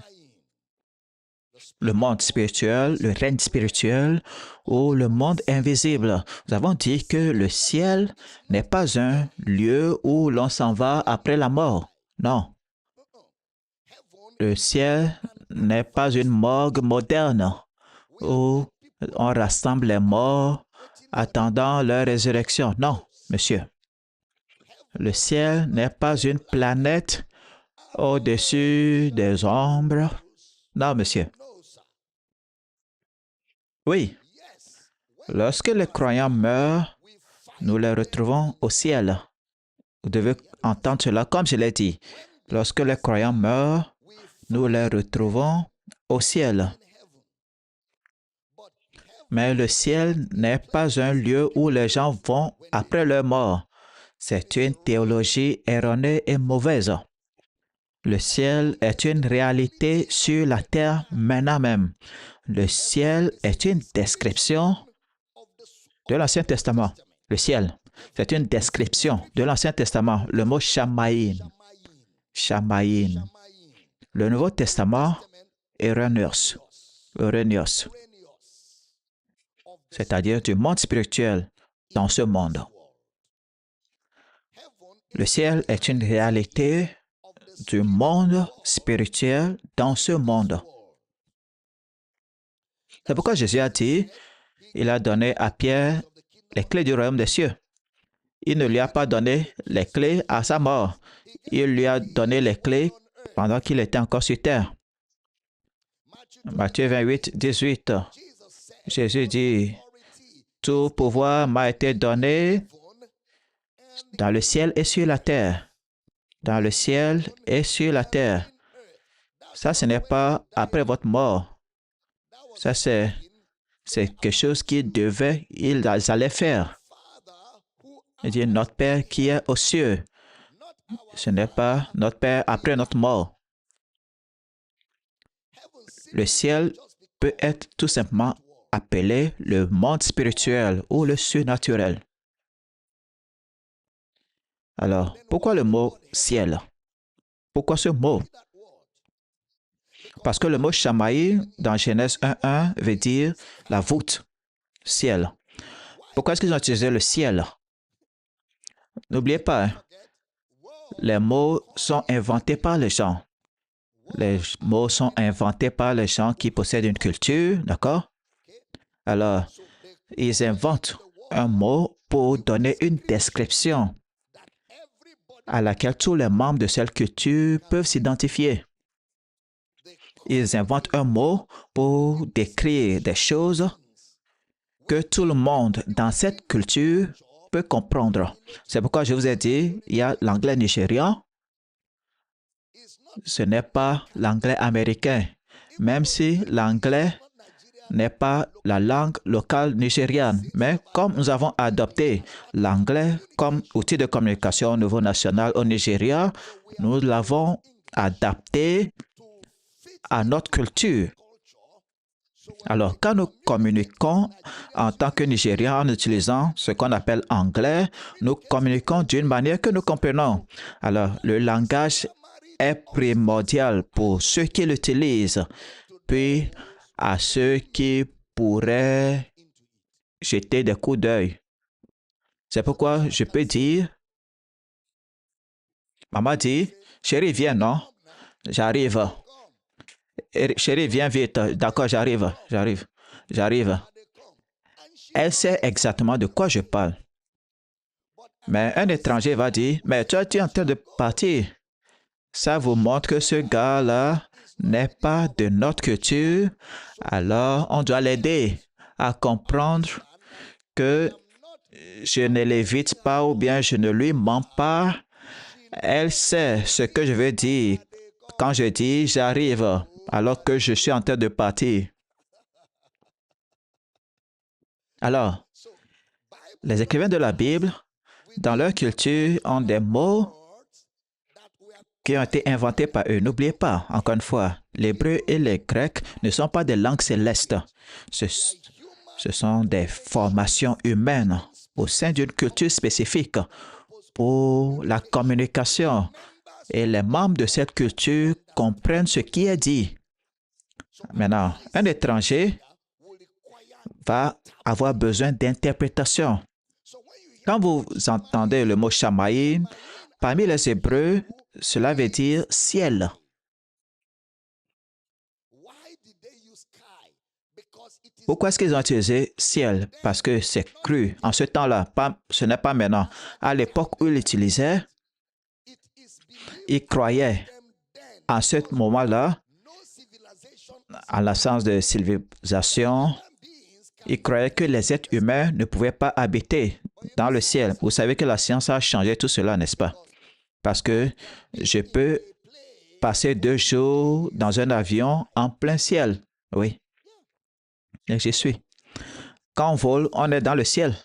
Le monde spirituel, le règne spirituel ou le monde invisible. Nous avons dit que le ciel n'est pas un lieu où l'on s'en va après la mort. Non. Le ciel n'est pas une morgue moderne où on rassemble les morts attendant leur résurrection. Non, monsieur. Le ciel n'est pas une planète au-dessus des ombres. Non, monsieur. Oui. Lorsque les croyants meurent, nous les retrouvons au ciel. Vous devez entendre cela comme je l'ai dit. Lorsque les croyants meurent, nous les retrouvons au ciel. Mais le ciel n'est pas un lieu où les gens vont après leur mort. C'est une théologie erronée et mauvaise. Le ciel est une réalité sur la terre maintenant même. Le ciel est une description de l'Ancien Testament. Le ciel, c'est une description de l'Ancien Testament. Le mot Shamaïn. Shamaïn. Le Nouveau Testament, Erenios. Erenios. C'est-à-dire du monde spirituel dans ce monde. Le ciel est une réalité du monde spirituel dans ce monde. C'est pourquoi Jésus a dit, il a donné à Pierre les clés du royaume des cieux. Il ne lui a pas donné les clés à sa mort. Il lui a donné les clés pendant qu'il était encore sur terre. Matthieu 28:18. Jésus dit, tout pouvoir m'a été donné dans le ciel et sur la terre. Dans le ciel et sur la terre. Ça, ce n'est pas après votre mort. Ça, c'est quelque chose qu'ils allaient faire. Il dit, notre Père qui est aux cieux. Ce n'est pas notre Père après notre mort. Le ciel peut être tout simplement appelé le monde spirituel ou le surnaturel. Alors, pourquoi le mot ciel? Pourquoi ce mot? Parce que le mot Shamaï, dans Genèse 1.1, veut dire la voûte, ciel. Pourquoi est-ce qu'ils ont utilisé le ciel? N'oubliez pas, hein, les mots sont inventés par les gens. Les mots sont inventés par les gens qui possèdent une culture, d'accord? Alors, ils inventent un mot pour donner une description à laquelle tous les membres de cette culture peuvent s'identifier. Ils inventent un mot pour décrire des choses que tout le monde dans cette culture peut comprendre. C'est pourquoi je vous ai dit, il y a l'anglais nigérian. Ce n'est pas l'anglais américain, même si l'anglais n'est pas la langue locale nigériane. Mais comme nous avons adopté l'anglais comme outil de communication au niveau national au Nigeria, nous l'avons adapté à notre culture. Alors, quand nous communiquons en tant que Nigérians en utilisant ce qu'on appelle anglais, nous communiquons d'une manière que nous comprenons. Alors, le langage est primordial pour ceux qui l'utilisent, puis à ceux qui pourraient jeter des coups d'œil. C'est pourquoi je peux dire, maman dit, chérie, viens, non? J'arrive. Chérie, viens vite. D'accord, j'arrive. Elle sait exactement de quoi je parle. Mais un étranger va dire, mais tu es en train de partir. Ça vous montre que ce gars-là n'est pas de notre culture. Alors, on doit l'aider à comprendre que je ne l'évite pas ou bien je ne lui mens pas. Elle sait ce que je veux dire quand je dis j'arrive alors que je suis en train de partir. Alors, les écrivains de la Bible, dans leur culture, ont des mots qui ont été inventés par eux. N'oubliez pas, encore une fois, l'hébreu et le grec ne sont pas des langues célestes. Ce sont des formations humaines au sein d'une culture spécifique pour la communication. Et les membres de cette culture comprennent ce qui est dit. Maintenant, un étranger va avoir besoin d'interprétation. Quand vous entendez le mot Shamaïm, parmi les Hébreux, cela veut dire ciel. Pourquoi est-ce qu'ils ont utilisé ciel? Parce que c'est cru. En ce temps-là, ce n'est pas maintenant. À l'époque où ils l'utilisaient, ils croyaient à ce moment-là, en l'absence de civilisation, ils croyaient que les êtres humains ne pouvaient pas habiter dans le ciel. Vous savez que la science a changé tout cela, n'est-ce pas? Parce que je peux passer 2 jours dans un avion en plein ciel. Oui. Et j'y suis. Quand on vole, on est dans le ciel.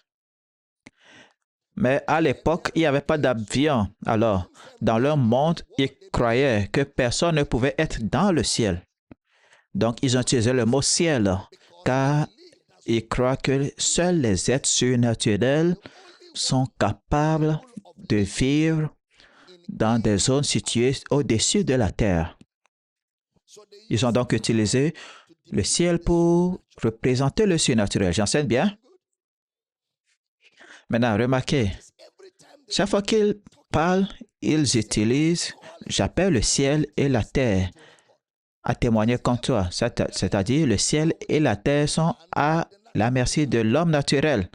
Mais à l'époque, il n'y avait pas d'avion. Alors, dans leur monde, ils croyaient que personne ne pouvait être dans le ciel. Donc, ils ont utilisé le mot ciel, car ils croient que seuls les êtres surnaturels sont capables de vivre dans des zones situées au-dessus de la terre. Ils ont donc utilisé le ciel pour représenter le surnaturel. J'enseigne bien? Maintenant, remarquez, chaque fois qu'ils parlent, ils utilisent « j'appelle le ciel et la terre à témoigner contre toi ». C'est-à-dire, le ciel et la terre sont à la merci de l'homme naturel.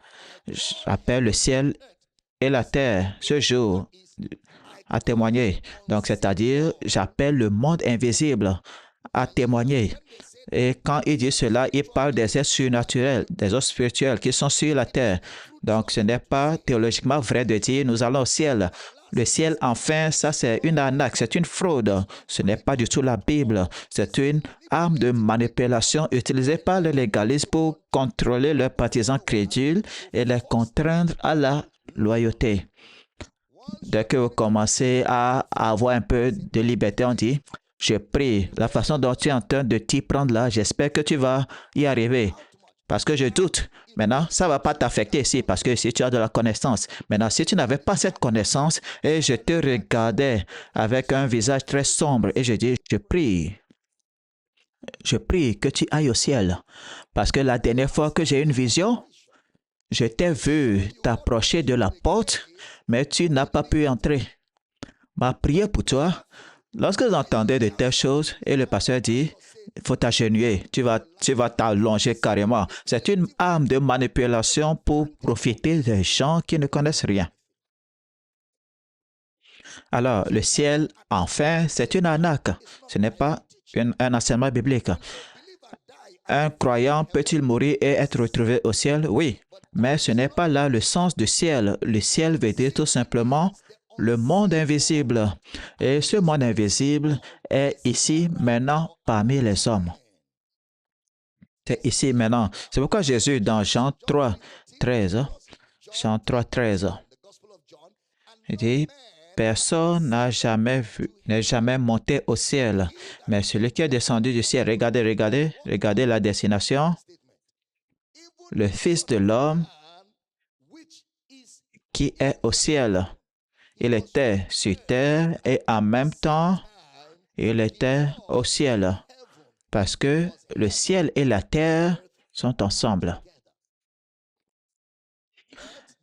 J'appelle le ciel et la terre ce jour à témoigner. Donc, c'est-à-dire, j'appelle le monde invisible à témoigner. Et quand il dit cela, il parle des êtres surnaturels, des êtres spirituels qui sont sur la terre. Donc, ce n'est pas théologiquement vrai de dire nous allons au ciel. Le ciel, enfin, ça c'est une arnaque, c'est une fraude. Ce n'est pas du tout la Bible. C'est une arme de manipulation utilisée par les légalistes pour contrôler leurs partisans crédules et les contraindre à la loyauté. Dès que vous commencez à avoir un peu de liberté, on dit je prie, la façon dont tu es en train de t'y prendre là, j'espère que tu vas y arriver. Parce que je doute. Maintenant, ça ne va pas t'affecter ici, parce que si tu as de la connaissance. Maintenant, si tu n'avais pas cette connaissance et je te regardais avec un visage très sombre et je dis, je prie. je prie que tu ailles au ciel. Parce que la dernière fois que j'ai eu une vision, je t'ai vu t'approcher de la porte, mais tu n'as pas pu entrer. Ma prière pour toi, lorsque vous entendez de telles choses et le pasteur dit, il faut t'agenouiller, tu vas t'allonger carrément. C'est une arme de manipulation pour profiter des gens qui ne connaissent rien. Alors, le ciel, enfin, c'est une arnaque. Ce n'est pas un enseignement biblique. Un croyant peut-il mourir et être retrouvé au ciel? Oui, mais ce n'est pas là le sens du ciel. Le ciel veut dire tout simplement le monde invisible. Et ce monde invisible est ici maintenant parmi les hommes. C'est ici maintenant. C'est pourquoi Jésus, dans Jean 3, 13, Jean 3, 13, il dit, personne n'a jamais vu, n'est jamais monté au ciel, mais celui qui est descendu du ciel, regardez la destination, le Fils de l'homme qui est au ciel. Il était sur terre et en même temps, il était au ciel, parce que le ciel et la terre sont ensemble.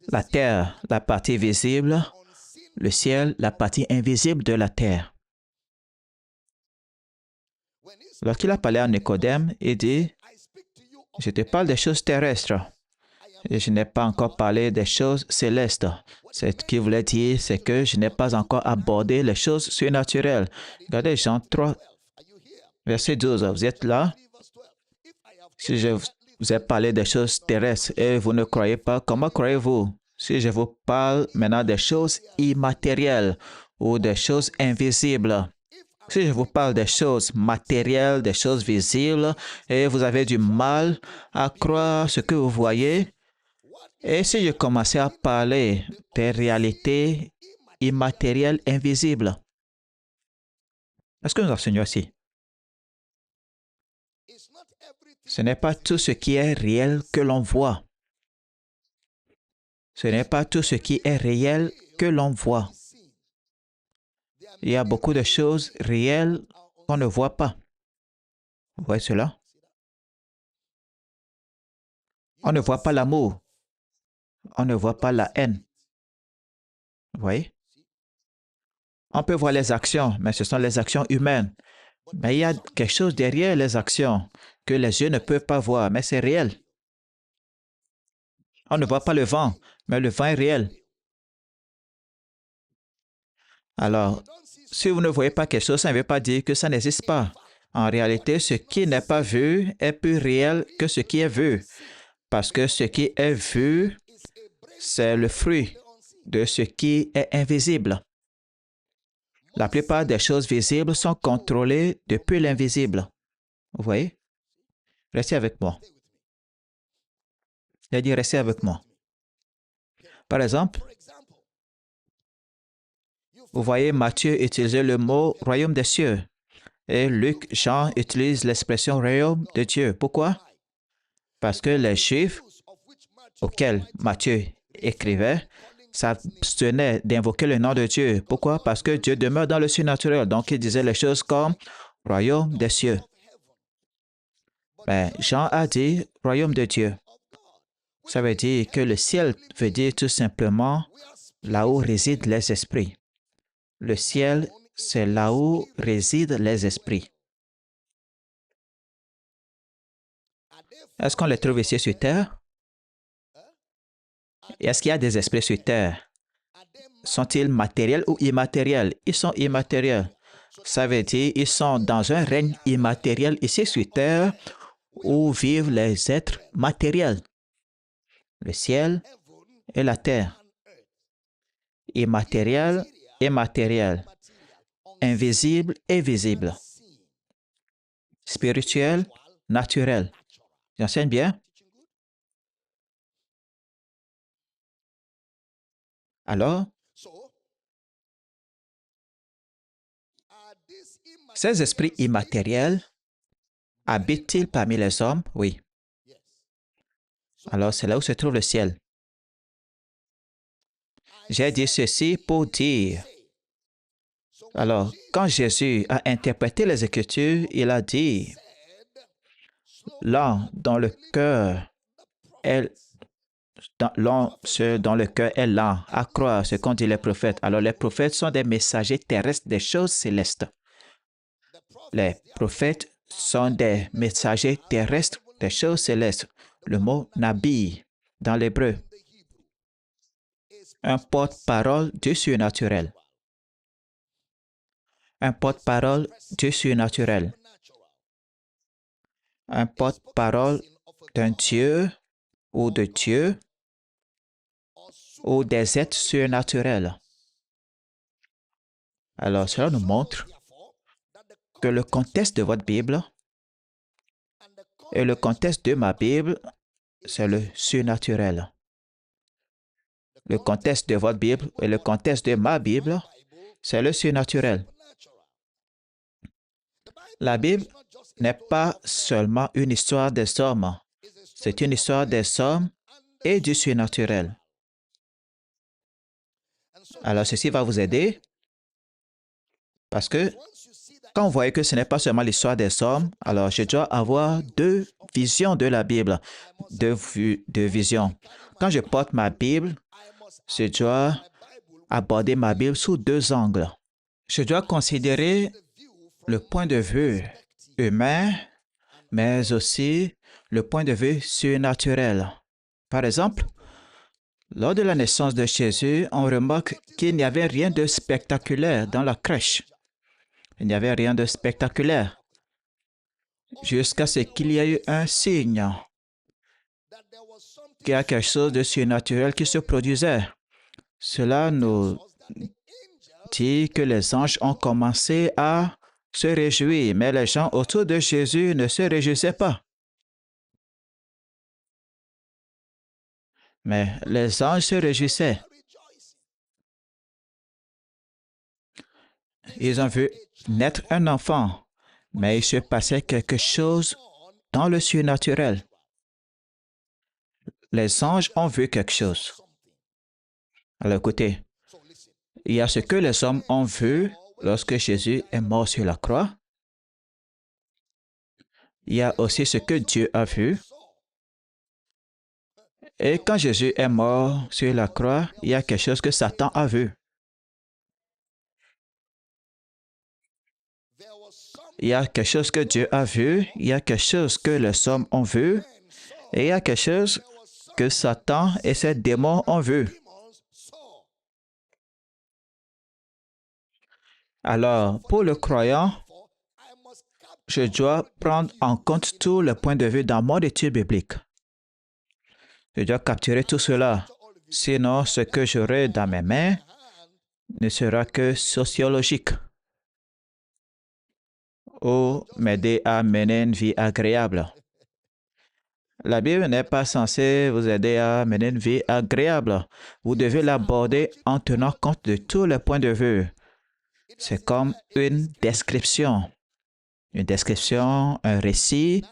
La terre, la partie visible, le ciel, la partie invisible de la terre. Lorsqu'il a parlé à Nicodème, il dit, je te parle des choses terrestres et je n'ai pas encore parlé des choses célestes. Ce qu'il voulait dire, c'est que je n'ai pas encore abordé les choses surnaturelles. Regardez Jean 3, verset 12. Vous êtes là? Si je vous ai parlé des choses terrestres et vous ne croyez pas, comment croyez-vous? Si je vous parle maintenant des choses immatérielles ou des choses invisibles. Si je vous parle des choses matérielles, des choses visibles, et vous avez du mal à croire ce que vous voyez, et si je commençais à parler des réalités immatérielles, invisibles, est-ce que nous enseignons ici? Ce n'est pas tout ce qui est réel que l'on voit. Ce n'est pas tout ce qui est réel que l'on voit. Il y a beaucoup de choses réelles qu'on ne voit pas. Vous voyez cela? On ne voit pas l'amour. On ne voit pas la haine. Vous voyez? On peut voir les actions, mais ce sont les actions humaines. Mais il y a quelque chose derrière les actions que les yeux ne peuvent pas voir, mais c'est réel. On ne voit pas le vent, mais le vent est réel. Alors, si vous ne voyez pas quelque chose, ça ne veut pas dire que ça n'existe pas. En réalité, ce qui n'est pas vu est plus réel que ce qui est vu, parce que ce qui est vu, c'est le fruit de ce qui est invisible. La plupart des choses visibles sont contrôlées depuis l'invisible. Vous voyez? Restez avec moi. Il a dit restez avec moi. Par exemple, vous voyez Matthieu utiliser le mot royaume des cieux et Luc, Jean utilisent l'expression royaume de Dieu. Pourquoi? Parce que les Juifs auxquels Matthieu écrivait s'abstenaient d'invoquer le nom de Dieu. Pourquoi? Parce que Dieu demeure dans le surnaturel. Donc, il disait les choses comme royaume des cieux. Mais Jean a dit royaume de Dieu. Ça veut dire que le ciel veut dire tout simplement là où résident les esprits. Le ciel, c'est là où résident les esprits. Est-ce qu'on les trouve ici sur terre? Est-ce qu'il y a des esprits sur terre? Sont-ils matériels ou immatériels? Ils sont immatériels. Ça veut dire qu'ils sont dans un règne immatériel ici sur terre où vivent les êtres matériels. Le ciel et la terre. Immatériel et matériel. Invisible et visible. Spirituel, naturel. J'enseigne bien? Alors, ces esprits immatériels habitent-ils parmi les hommes? Oui. Alors, c'est là où se trouve le ciel. J'ai dit ceci pour dire. Alors, quand Jésus a interprété les Écritures, il a dit, L'homme dans le cœur est ce dans le cœur est lent à croire ce qu'ont dit les prophètes. Alors les prophètes sont des messagers terrestres des choses célestes. Les prophètes sont des messagers terrestres des choses célestes. Le mot nabi dans l'hébreu, un porte-parole du surnaturel. Un porte-parole du surnaturel. Un porte-parole d'un Dieu ou de Dieu ou des êtres surnaturels. Alors, cela nous montre que le contexte de votre Bible et le contexte de ma Bible, c'est le surnaturel. Le contexte de votre Bible et le contexte de ma Bible, c'est le surnaturel. La Bible n'est pas seulement une histoire des hommes, c'est une histoire des hommes et du surnaturel. Alors, ceci va vous aider parce que quand vous voyez que ce n'est pas seulement l'histoire des hommes, alors je dois avoir deux visions de la Bible, deux visions. Quand je porte ma Bible, je dois aborder ma Bible sous deux angles. Je dois considérer le point de vue humain, mais aussi le point de vue surnaturel. Par exemple, lors de la naissance de Jésus, on remarque qu'il n'y avait rien de spectaculaire dans la crèche. Il n'y avait rien de spectaculaire jusqu'à ce qu'il y ait eu un signe, qu'il y a quelque chose de surnaturel qui se produisait. Cela nous dit que les anges ont commencé à se réjouir, mais les gens autour de Jésus ne se réjouissaient pas. Mais les anges se réjouissaient. Ils ont vu naître un enfant, mais il se passait quelque chose dans le surnaturel. Les anges ont vu quelque chose. Alors écoutez, il y a ce que les hommes ont vu lorsque Jésus est mort sur la croix. Il y a aussi ce que Dieu a vu. Et quand Jésus est mort sur la croix, il y a quelque chose que Satan a vu. Il y a quelque chose que Dieu a vu, il y a quelque chose que les hommes ont vu, et il y a quelque chose que Satan et ses démons ont vu. Alors, pour le croyant, je dois prendre en compte tout le point de vue dans mon étude biblique. Je dois capturer tout cela. Sinon, ce que j'aurai dans mes mains ne sera que sociologique ou m'aider à mener une vie agréable. La Bible n'est pas censée vous aider à mener une vie agréable. Vous devez l'aborder en tenant compte de tous les points de vue. C'est comme une description, un récit,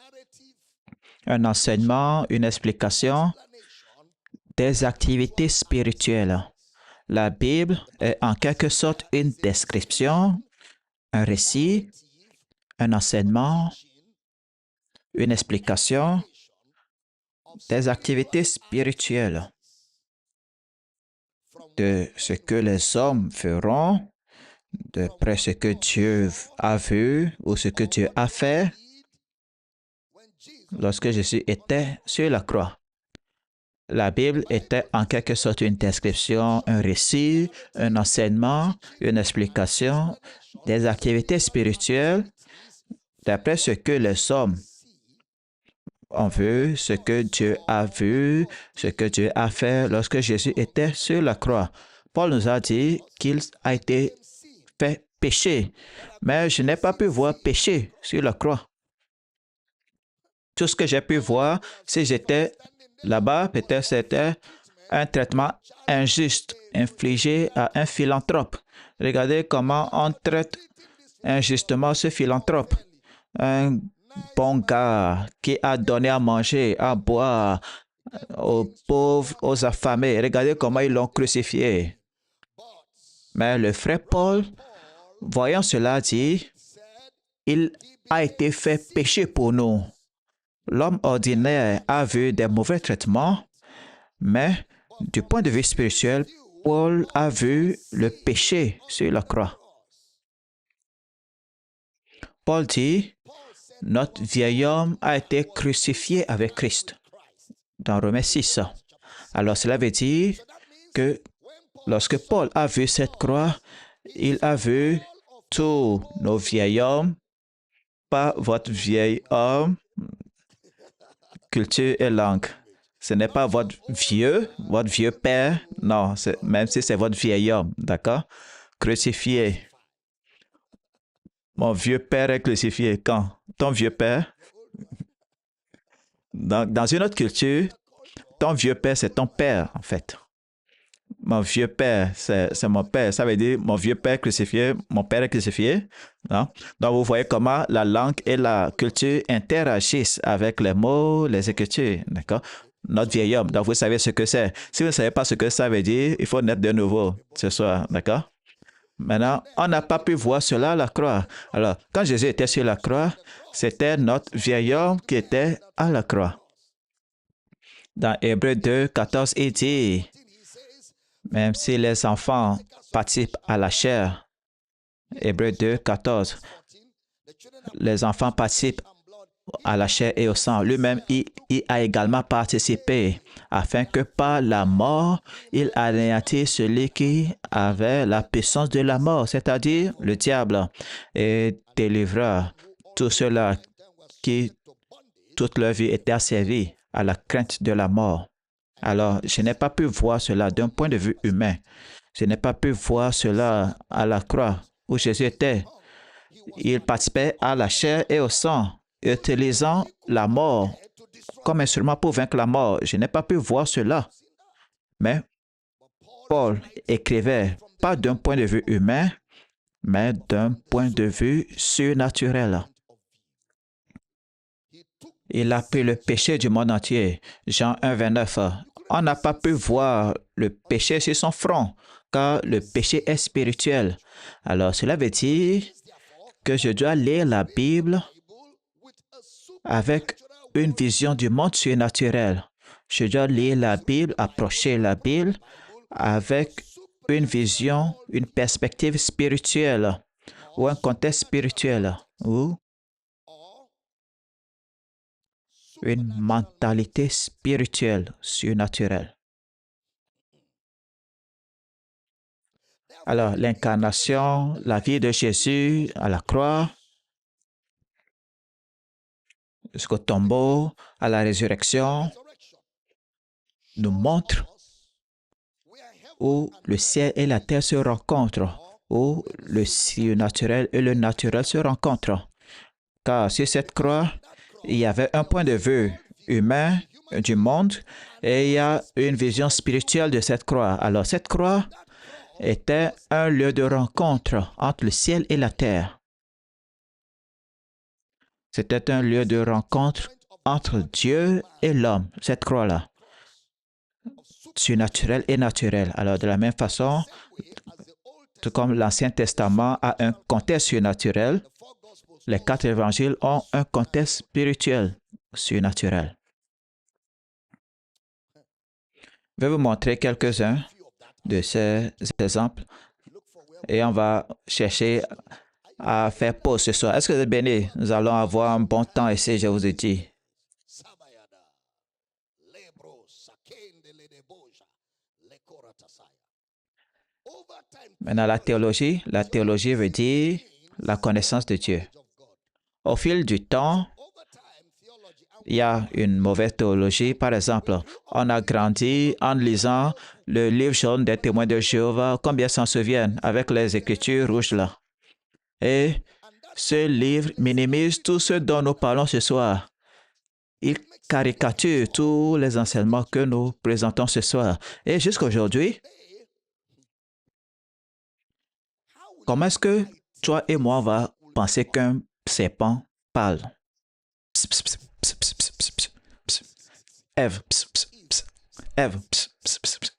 un enseignement, une explication des activités spirituelles. La Bible est en quelque sorte une description, un récit, un enseignement, une explication des activités spirituelles, de ce que les hommes feront, d'après ce que Dieu a vu ou ce que Dieu a fait lorsque Jésus était sur la croix. La Bible était en quelque sorte une description, un récit, un enseignement, une explication des activités spirituelles d'après ce que les hommes ont vu, ce que Dieu a vu, ce que Dieu a fait lorsque Jésus était sur la croix. Paul nous a dit qu'il a été fait péché, mais je n'ai pas pu voir péché sur la croix. Tout ce que j'ai pu voir, si j'étais là-bas, peut-être c'était un traitement injuste infligé à un philanthrope. Regardez comment on traite injustement ce philanthrope. Un bon gars qui a donné à manger, à boire aux pauvres, aux affamés. Regardez comment ils l'ont crucifié. Mais le frère Paul, voyant cela, dit, il a été fait péché pour nous. L'homme ordinaire a vu des mauvais traitements, mais du point de vue spirituel, Paul a vu le péché sur la croix. Paul dit, notre vieil homme a été crucifié avec Christ, dans Romains 6. Alors cela veut dire que lorsque Paul a vu cette croix, il a vu tous nos vieils hommes, pas votre vieil homme, culture et langue. Ce n'est pas votre vieux père, non, même si c'est votre vieil homme, d'accord? Crucifié. Mon vieux père est crucifié quand? Ton vieux père? Dans une autre culture, ton vieux père, c'est ton père, en fait. Mon vieux père, c'est mon père. Ça veut dire mon vieux père crucifié, mon père est crucifié. Non? Donc, vous voyez comment la langue et la culture interagissent avec les mots, les écritures. D'accord? Notre vieil homme. Donc, vous savez ce que c'est. Si vous ne savez pas ce que ça veut dire, il faut naître de nouveau ce soir. D'accord? Maintenant, on n'a pas pu voir cela à la croix. Alors, quand Jésus était sur la croix, c'était notre vieil homme qui était à la croix. Dans Hébreux 2, 14, il dit, même si les enfants participent à la chair, Hébreux 2, 14, les enfants participent à la chair et au sang. Lui-même, il a également participé afin que par la mort, il anéantisse celui qui avait la puissance de la mort, c'est-à-dire le diable, et délivra tous ceux-là qui toute leur vie étaient asservis à la crainte de la mort. Alors, je n'ai pas pu voir cela d'un point de vue humain. Je n'ai pas pu voir cela à la croix où Jésus était. Il participait à la chair et au sang, utilisant la mort comme instrument pour vaincre la mort. Je n'ai pas pu voir cela. Mais Paul écrivait pas d'un point de vue humain, mais d'un point de vue surnaturel. Il a pris le péché du monde entier. Jean 1, 29. On n'a pas pu voir le péché sur son front, car le péché est spirituel. Alors, cela veut dire que je dois lire la Bible avec une vision du monde surnaturel. Je dois lire la Bible, approcher la Bible avec une vision, une perspective spirituelle ou un contexte spirituel ou une mentalité spirituelle, surnaturelle. Alors, l'incarnation, la vie de Jésus à la croix, jusqu'au tombeau, à la résurrection, nous montre où le ciel et la terre se rencontrent, où le surnaturel et le naturel se rencontrent. Car sur cette croix, il y avait un point de vue humain du monde et il y a une vision spirituelle de cette croix. Alors cette croix était un lieu de rencontre entre le ciel et la terre. C'était un lieu de rencontre entre Dieu et l'homme, cette croix-là, surnaturel et naturel. Alors de la même façon, tout comme l'Ancien Testament a un contexte surnaturel, les 4 évangiles ont un contexte spirituel, surnaturel. Je vais vous montrer quelques-uns de ces exemples et on va chercher à faire pause ce soir. Est-ce que vous êtes bénis? Nous allons avoir un bon temps ici, je vous ai dit. Maintenant, la théologie veut dire la connaissance de Dieu. Au fil du temps, il y a une mauvaise théologie. Par exemple, on a grandi en lisant le livre jaune des témoins de Jéhovah, combien s'en souviennent, avec les écritures rouges là. Et ce livre minimise tout ce dont nous parlons ce soir. Il caricature tous les enseignements que nous présentons ce soir. Et jusqu'à aujourd'hui, comment est-ce que toi et moi on va penser qu'un serpent parle? Pss, pss, pss, pss, pss, pss, pss, pss, pss. Ève, pss, pss, pss. Ève, pss, pss, pss, pss.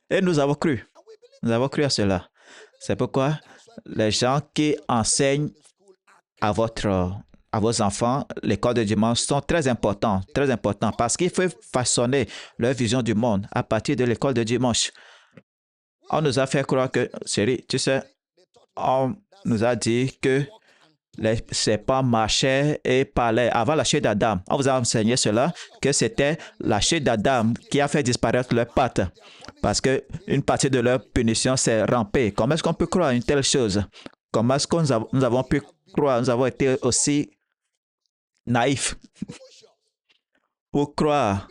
Et nous avons cru. Nous avons cru à cela. C'est pourquoi les gens qui enseignent à votre à vos enfants, l'école de dimanche sont très importants, parce qu'il faut façonner leur vision du monde à partir de l'école de dimanche. On nous a fait croire que, chérie, tu sais, on nous a dit que les serpents marchaient et parlaient avant la chute d'Adam. On vous a enseigné cela, que c'était la chute d'Adam qui a fait disparaître leurs pattes, parce qu'une partie de leur punition, c'est ramper. Comment est-ce qu'on peut croire à une telle chose? Comment est-ce que nous avons pu croire, nous avons été aussi naïfs pour croire?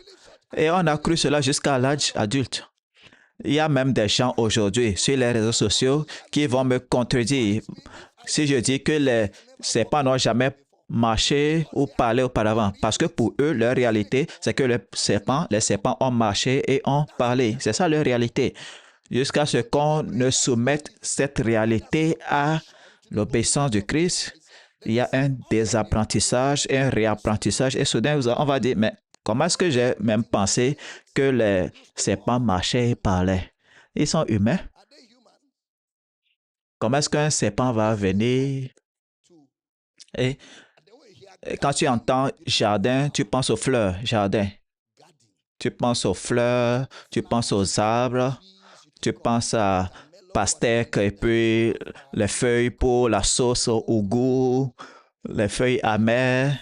Et on a cru cela jusqu'à l'âge adulte. Il y a même des gens aujourd'hui sur les réseaux sociaux qui vont me contredire si je dis que les serpents n'ont jamais marché ou parlé auparavant. Parce que pour eux, leur réalité, c'est que les serpents ont marché et ont parlé. C'est ça leur réalité. Jusqu'à ce qu'on ne soumette cette réalité à l'obéissance du Christ, il y a un désapprentissage et un réapprentissage. Et soudain, on va dire, mais comment est-ce que j'ai même pensé que les serpents marchaient et parlaient? Ils sont humains. Comment est-ce qu'un serpent va venir et quand tu entends jardin, tu penses aux fleurs, jardin. Tu penses aux fleurs, tu penses aux arbres, tu penses à pastèque et puis les feuilles pour la sauce au goût, les feuilles amères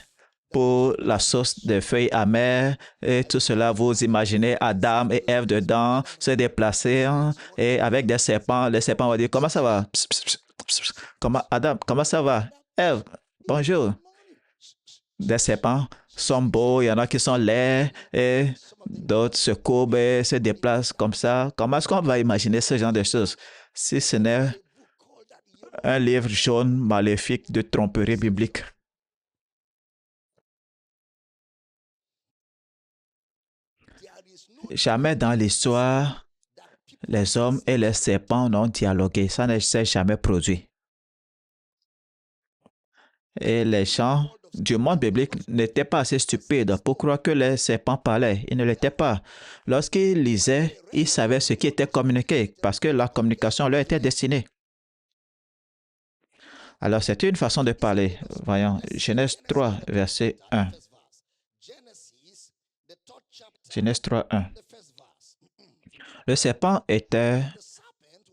pour la sauce de feuilles amères et tout cela, vous imaginez Adam et Ève dedans se déplacer et avec des serpents, les serpents vont dire comment ça va? Pss, pss, pss, pss. Comment Adam, comment ça va? Ève, bonjour. Des serpents sont beaux, il y en a qui sont laids et d'autres se courbent et se déplacent comme ça. Comment est-ce qu'on va imaginer ce genre de choses si ce n'est un livre jaune maléfique de tromperie biblique? Jamais dans l'histoire, les hommes et les serpents n'ont dialogué. Ça ne s'est jamais produit. Et les gens du monde biblique n'étaient pas assez stupides pour croire que les serpents parlaient. Ils ne l'étaient pas. Lorsqu'ils lisaient, ils savaient ce qui était communiqué parce que la communication leur était destinée. Alors, c'est une façon de parler. Voyons, Genèse 3, verset 1. Genèse 3, 1. Le serpent était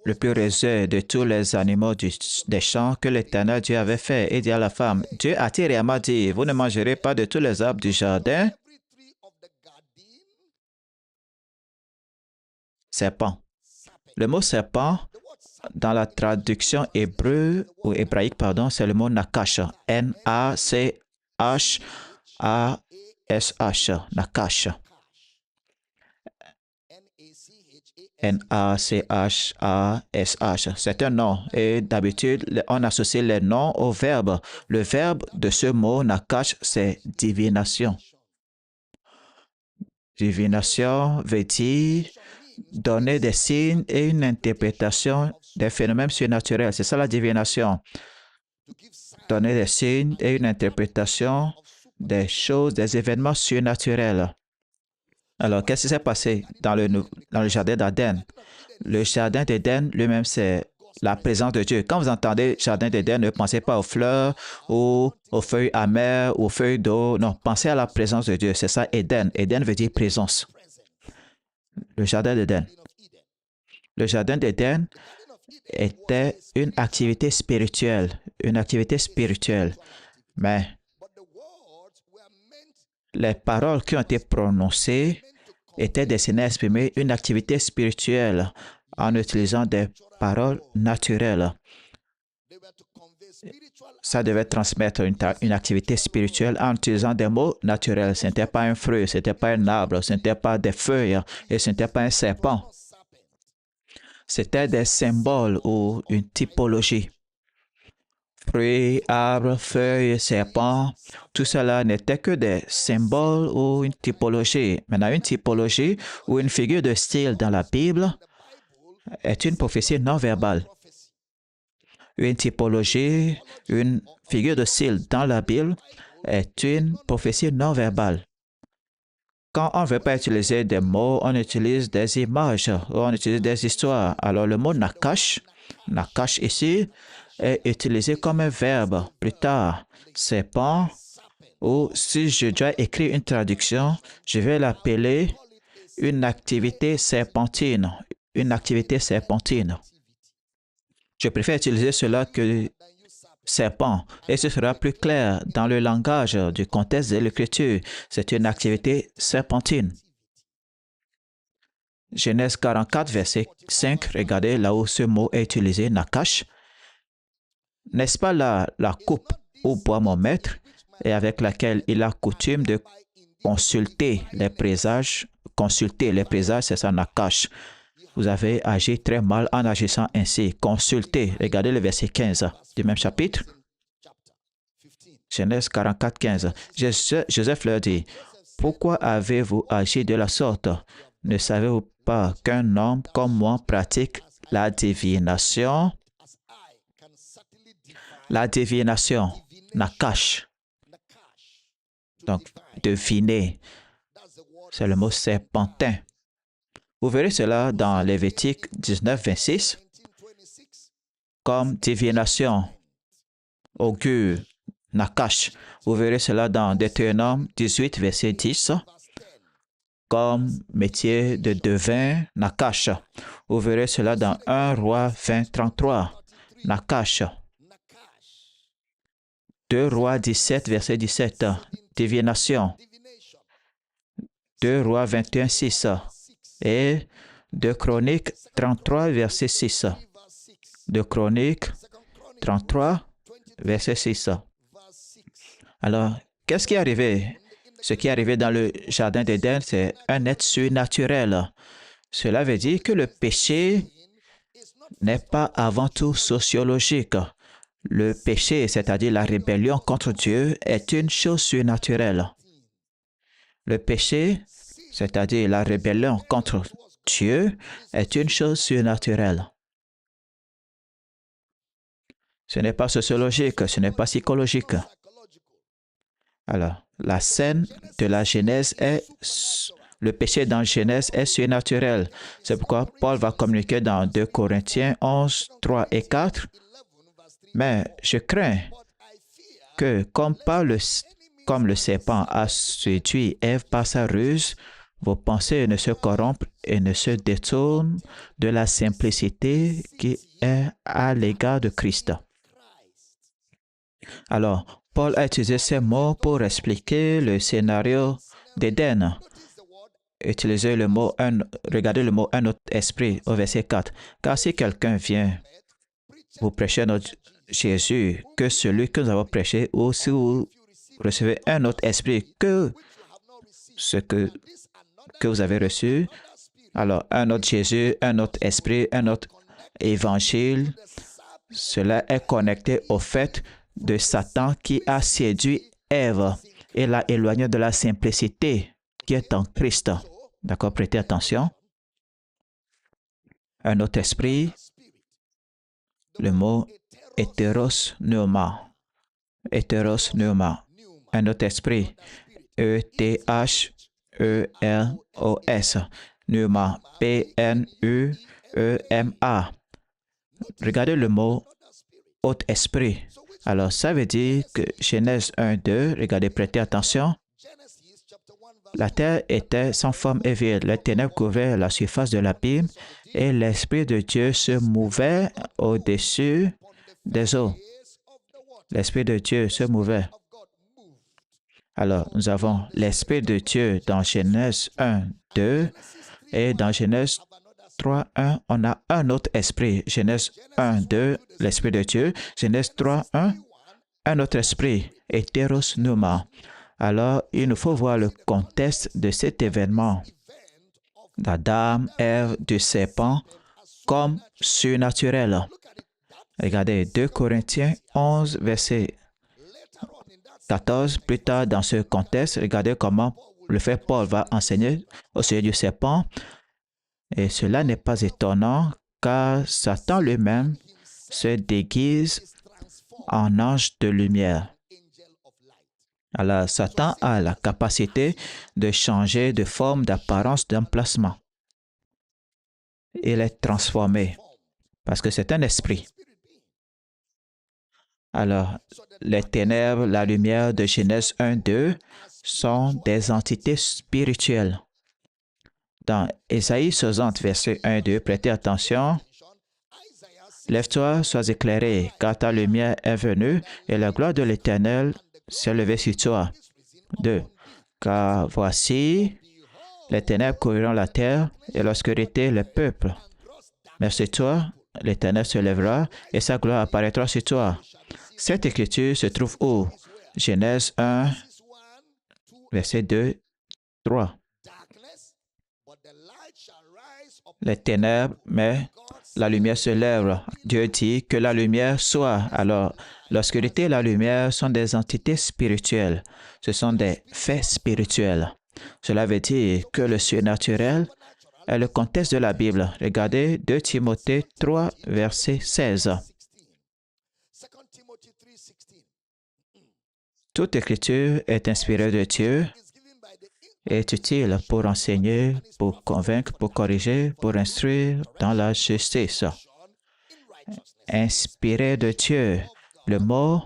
le plus rusé de tous les animaux des champs que l'Éternel Dieu avait fait et dit à la femme, Dieu a-t-il réellement dit, vous ne mangerez pas de tous les arbres du jardin? Serpent. Le mot serpent, dans la traduction hébreu ou hébraïque, pardon, c'est le mot nakash. N-A-C-H-A-S-H. Nakash. N-A-C-H-A-S-H. C'est un nom. Et d'habitude, on associe les noms au verbe. Le verbe de ce mot, nakash, c'est divination. Divination veut dire donner des signes et une interprétation des phénomènes surnaturels. C'est ça la divination. Donner des signes et une interprétation des choses, des événements surnaturels. Alors, qu'est-ce qui s'est passé dans le jardin d'Éden? Le jardin d'Éden lui-même, c'est la présence de Dieu. Quand vous entendez jardin d'Éden, ne pensez pas aux fleurs ou aux feuilles amères ou aux feuilles d'eau. Non, pensez à la présence de Dieu. C'est ça, Éden. Éden veut dire présence. Le jardin d'Éden. Le jardin d'Éden était une activité spirituelle. Une activité spirituelle. Mais les paroles qui ont été prononcées étaient destinées à exprimer une activité spirituelle en utilisant des paroles naturelles. Ça devait transmettre une activité spirituelle en utilisant des mots naturels. Ce n'était pas un fruit, ce n'était pas un arbre, ce n'était pas des feuilles et ce n'était pas un serpent. C'était des symboles ou une typologie. Fruits, arbres, feuilles, serpents, tout cela n'était que des symboles ou une typologie. Maintenant, une typologie ou une figure de style dans la Bible est une prophétie non verbale. Une typologie, une figure de style dans la Bible est une prophétie non verbale. Quand on ne veut pas utiliser des mots, on utilise des images ou on utilise des histoires. Alors le mot nakash ici est utilisé comme un verbe plus tard. Serpent, ou si je dois écrire une traduction, je vais l'appeler une activité serpentine. Une activité serpentine. Je préfère utiliser cela que serpent et ce sera plus clair dans le langage du contexte de l'écriture. C'est une activité serpentine. Genèse 44, verset 5, regardez là où ce mot est utilisé, nakash. N'est-ce pas la coupe où boit mon maître et avec laquelle il a coutume de consulter les présages? Consulter les présages, c'est ça, nakash. Vous avez agi très mal en agissant ainsi. Consultez. Regardez le verset 15 du même chapitre. Genèse 44, 15. Joseph leur dit, « Pourquoi avez-vous agi de la sorte? Ne savez-vous pas qu'un homme comme moi pratique la divination? » La divination, nakash. Donc, deviner, c'est le mot serpentin. Vous verrez cela dans Lévitique 19, 26, comme divination, augure, nakash. Vous verrez cela dans Deutéronome 18, verset 10, comme métier de devin, nakash. Vous verrez cela dans 1 Roi 20, 33, nakash. 2 Rois 17, verset 17, divination. 2 Rois 21, 6 et 2 Chroniques 33, verset 6. 2 Chroniques 33, verset 6. Alors, qu'est-ce qui est arrivé? Ce qui est arrivé dans le jardin d'Éden, c'est un être surnaturel. Cela veut dire que le péché n'est pas avant tout sociologique. Le péché, c'est-à-dire la rébellion contre Dieu, est une chose surnaturelle. Le péché, c'est-à-dire la rébellion contre Dieu, est une chose surnaturelle. Ce n'est pas sociologique, ce n'est pas psychologique. Alors, la scène de la Genèse est, le péché dans Genèse est surnaturel. C'est pourquoi Paul va communiquer dans 2 Corinthiens 11, 3 et 4. Mais je crains que, comme le serpent a séduit Ève par sa ruse, vos pensées ne se corrompent et ne se détournent de la simplicité qui est à l'égard de Christ. Alors, Paul a utilisé ces mots pour expliquer le scénario d'Éden. Regardez le mot un autre esprit au verset 4. Car si quelqu'un vient vous prêcher notre Jésus que celui que nous avons prêché, ou si vous recevez un autre esprit que ce que vous avez reçu, alors un autre Jésus, un autre esprit, un autre évangile, cela est connecté au fait de Satan qui a séduit Ève et l'a éloigné de la simplicité qui est en Christ. D'accord, prêtez attention. Un autre esprit, le mot hétéros pneuma. Hétéros pneuma. Un autre esprit, E-T-H-E-R-O-S. Pneuma, P-N-U-E-M-A. Regardez le mot autre esprit. Alors, ça veut dire que Genèse 1, 2, regardez, prêtez attention. La terre était sans forme et vide. Les ténèbres couvraient la surface de l'abîme et l'Esprit de Dieu se mouvait au-dessus des eaux. L'Esprit de Dieu se mouvait. Alors, nous avons l'Esprit de Dieu dans Genèse 1, 2 et dans Genèse 3, 1, on a un autre esprit. Genèse 1, 2, l'Esprit de Dieu. Genèse 3, un autre esprit, hétéros pneuma. Alors, il nous faut voir le contexte de cet événement d'Adam, Ève, du serpent, comme surnaturel. Regardez, 2 Corinthiens 11, verset 14, plus tard dans ce contexte, regardez comment le frère Paul va enseigner au sujet du serpent. Et cela n'est pas étonnant, car Satan lui-même se déguise en ange de lumière. Alors, Satan a la capacité de changer de forme, d'apparence, d'emplacement. Il est transformé parce que c'est un esprit. Alors, les ténèbres, la lumière de Genèse 1, 2 sont des entités spirituelles. Dans Ésaïe 60, verset 1 et 2, prêtez attention. Lève-toi, sois éclairé, car ta lumière est venue et la gloire de l'Éternel s'est levée sur toi. 2. Car voici, les ténèbres couvriront la terre et l'obscurité le peuple. Mais sur toi, l'Éternel se lèvera et sa gloire apparaîtra sur toi. Cette écriture se trouve où? Genèse 1, verset 2, 3. Les ténèbres, mais la lumière se lève. Dieu dit que la lumière soit. Alors, l'obscurité et la lumière sont des entités spirituelles. Ce sont des faits spirituels. Cela veut dire que le surnaturel est le contexte de la Bible. Regardez 2 Timothée 3, verset 16. Toute écriture est inspirée de Dieu et est utile pour enseigner, pour convaincre, pour corriger, pour instruire dans la justice. Inspiré de Dieu. Le mot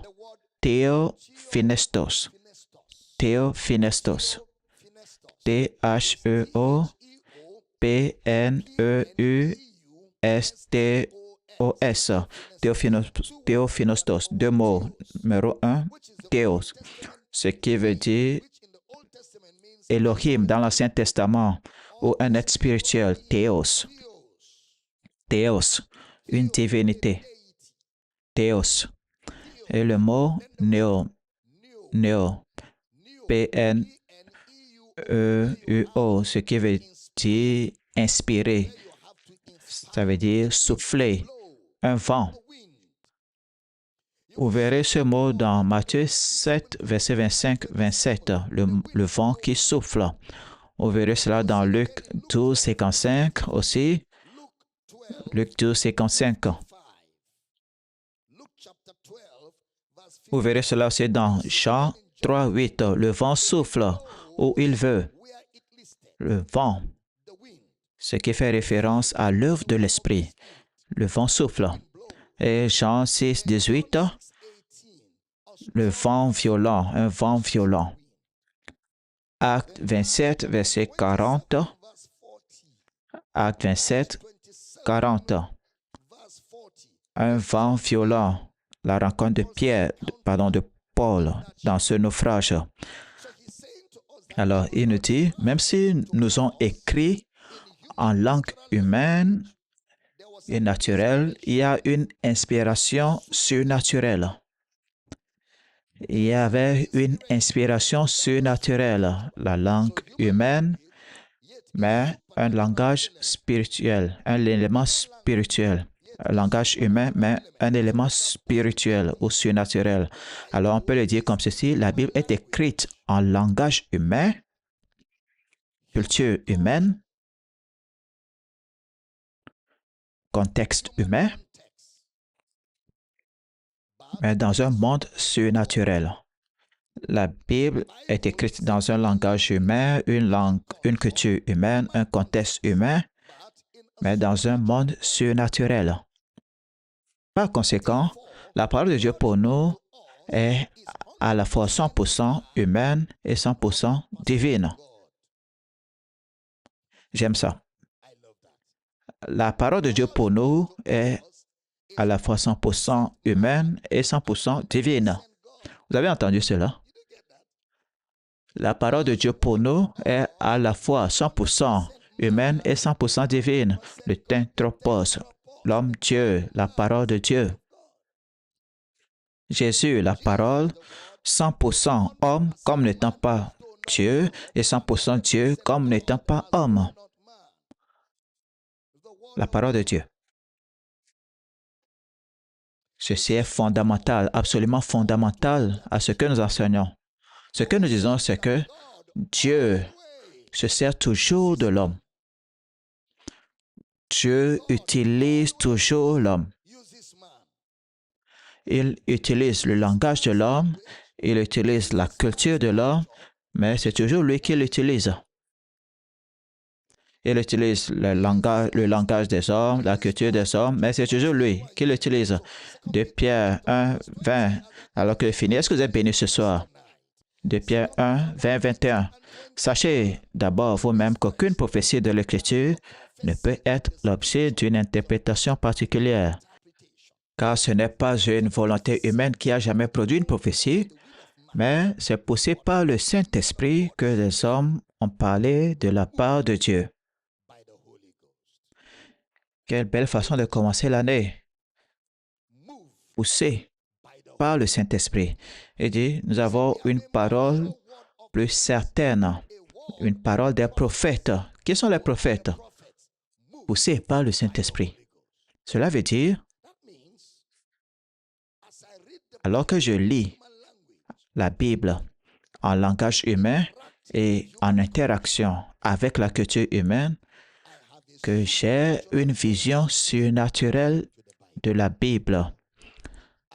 théophinestos. Théophinestos. T-H-E-O-P-N-E-U-S-T-O-S. Théophinestos. Deux mots. Numéro 1, théos. Ce qui veut dire Elohim dans l'Ancien Testament ou un être spirituel. Théos. Théos. Une divinité. Théos. Et le mot néo. Néo. P-N-E-U-O, ce qui veut dire inspirer. Ça veut dire souffler, un vent. Vous verrez ce mot dans Matthieu 7, verset 25-27, le vent qui souffle. Vous verrez cela dans Luc 12, 55 aussi. Luc 12, 55. Vous verrez cela aussi dans Jean 3, 8. Le vent souffle où il veut. Le vent, ce qui fait référence à l'œuvre de l'Esprit. Le vent souffle. Et Jean 6, 18. Le vent violent, un vent violent. Acte 27, verset 40. Acte 27, 40. Un vent violent. La rencontre de de Paul dans ce naufrage. Alors, il nous dit, même si nous ont écrit en langue humaine et naturelle, il y a une inspiration surnaturelle. Il y avait une inspiration surnaturelle, la langue humaine, mais un langage spirituel, un élément spirituel. Un langage humain, mais un élément spirituel ou surnaturel. Alors, on peut le dire comme ceci, la Bible est écrite en langage humain, culture humaine, contexte humain, mais dans un monde surnaturel. La Bible est écrite dans un langage humain, une culture humaine, un contexte humain, mais dans un monde surnaturel. Par conséquent, la parole de Dieu pour nous est à la fois 100% humaine et 100% divine. J'aime ça. La parole de Dieu pour nous est à la fois 100% humaine et 100% divine. Vous avez entendu cela? La parole de Dieu pour nous est à la fois 100% humaine et 100% divine. Le Tentropos, l'homme-Dieu, la parole de Dieu. Jésus, la parole, 100% homme comme n'étant pas Dieu et 100% Dieu comme n'étant pas homme. La parole de Dieu. Ceci est fondamental, absolument fondamental à ce que nous enseignons. Ce que nous disons, c'est que Dieu se sert toujours de l'homme. Dieu utilise toujours l'homme. Il utilise le langage de l'homme, il utilise la culture de l'homme, mais c'est toujours lui qui l'utilise. Il utilise le langage des hommes, la culture des hommes, mais c'est toujours lui qui l'utilise. De Pierre 1, 20, alors que fini. Est-ce que vous êtes bénis ce soir? De Pierre 1, 20, 21. Sachez d'abord vous-même qu'aucune prophétie de l'Écriture ne peut être l'objet d'une interprétation particulière, car ce n'est pas une volonté humaine qui a jamais produit une prophétie, mais c'est poussé par le Saint-Esprit que les hommes ont parlé de la part de Dieu. Quelle belle façon de commencer l'année. Poussé par le Saint-Esprit. Il dit, nous avons une parole plus certaine, une parole des prophètes. Qui sont les prophètes? Poussés par le Saint-Esprit. Cela veut dire, alors que je lis la Bible en langage humain et en interaction avec la culture humaine, que j'ai une vision surnaturelle de la Bible.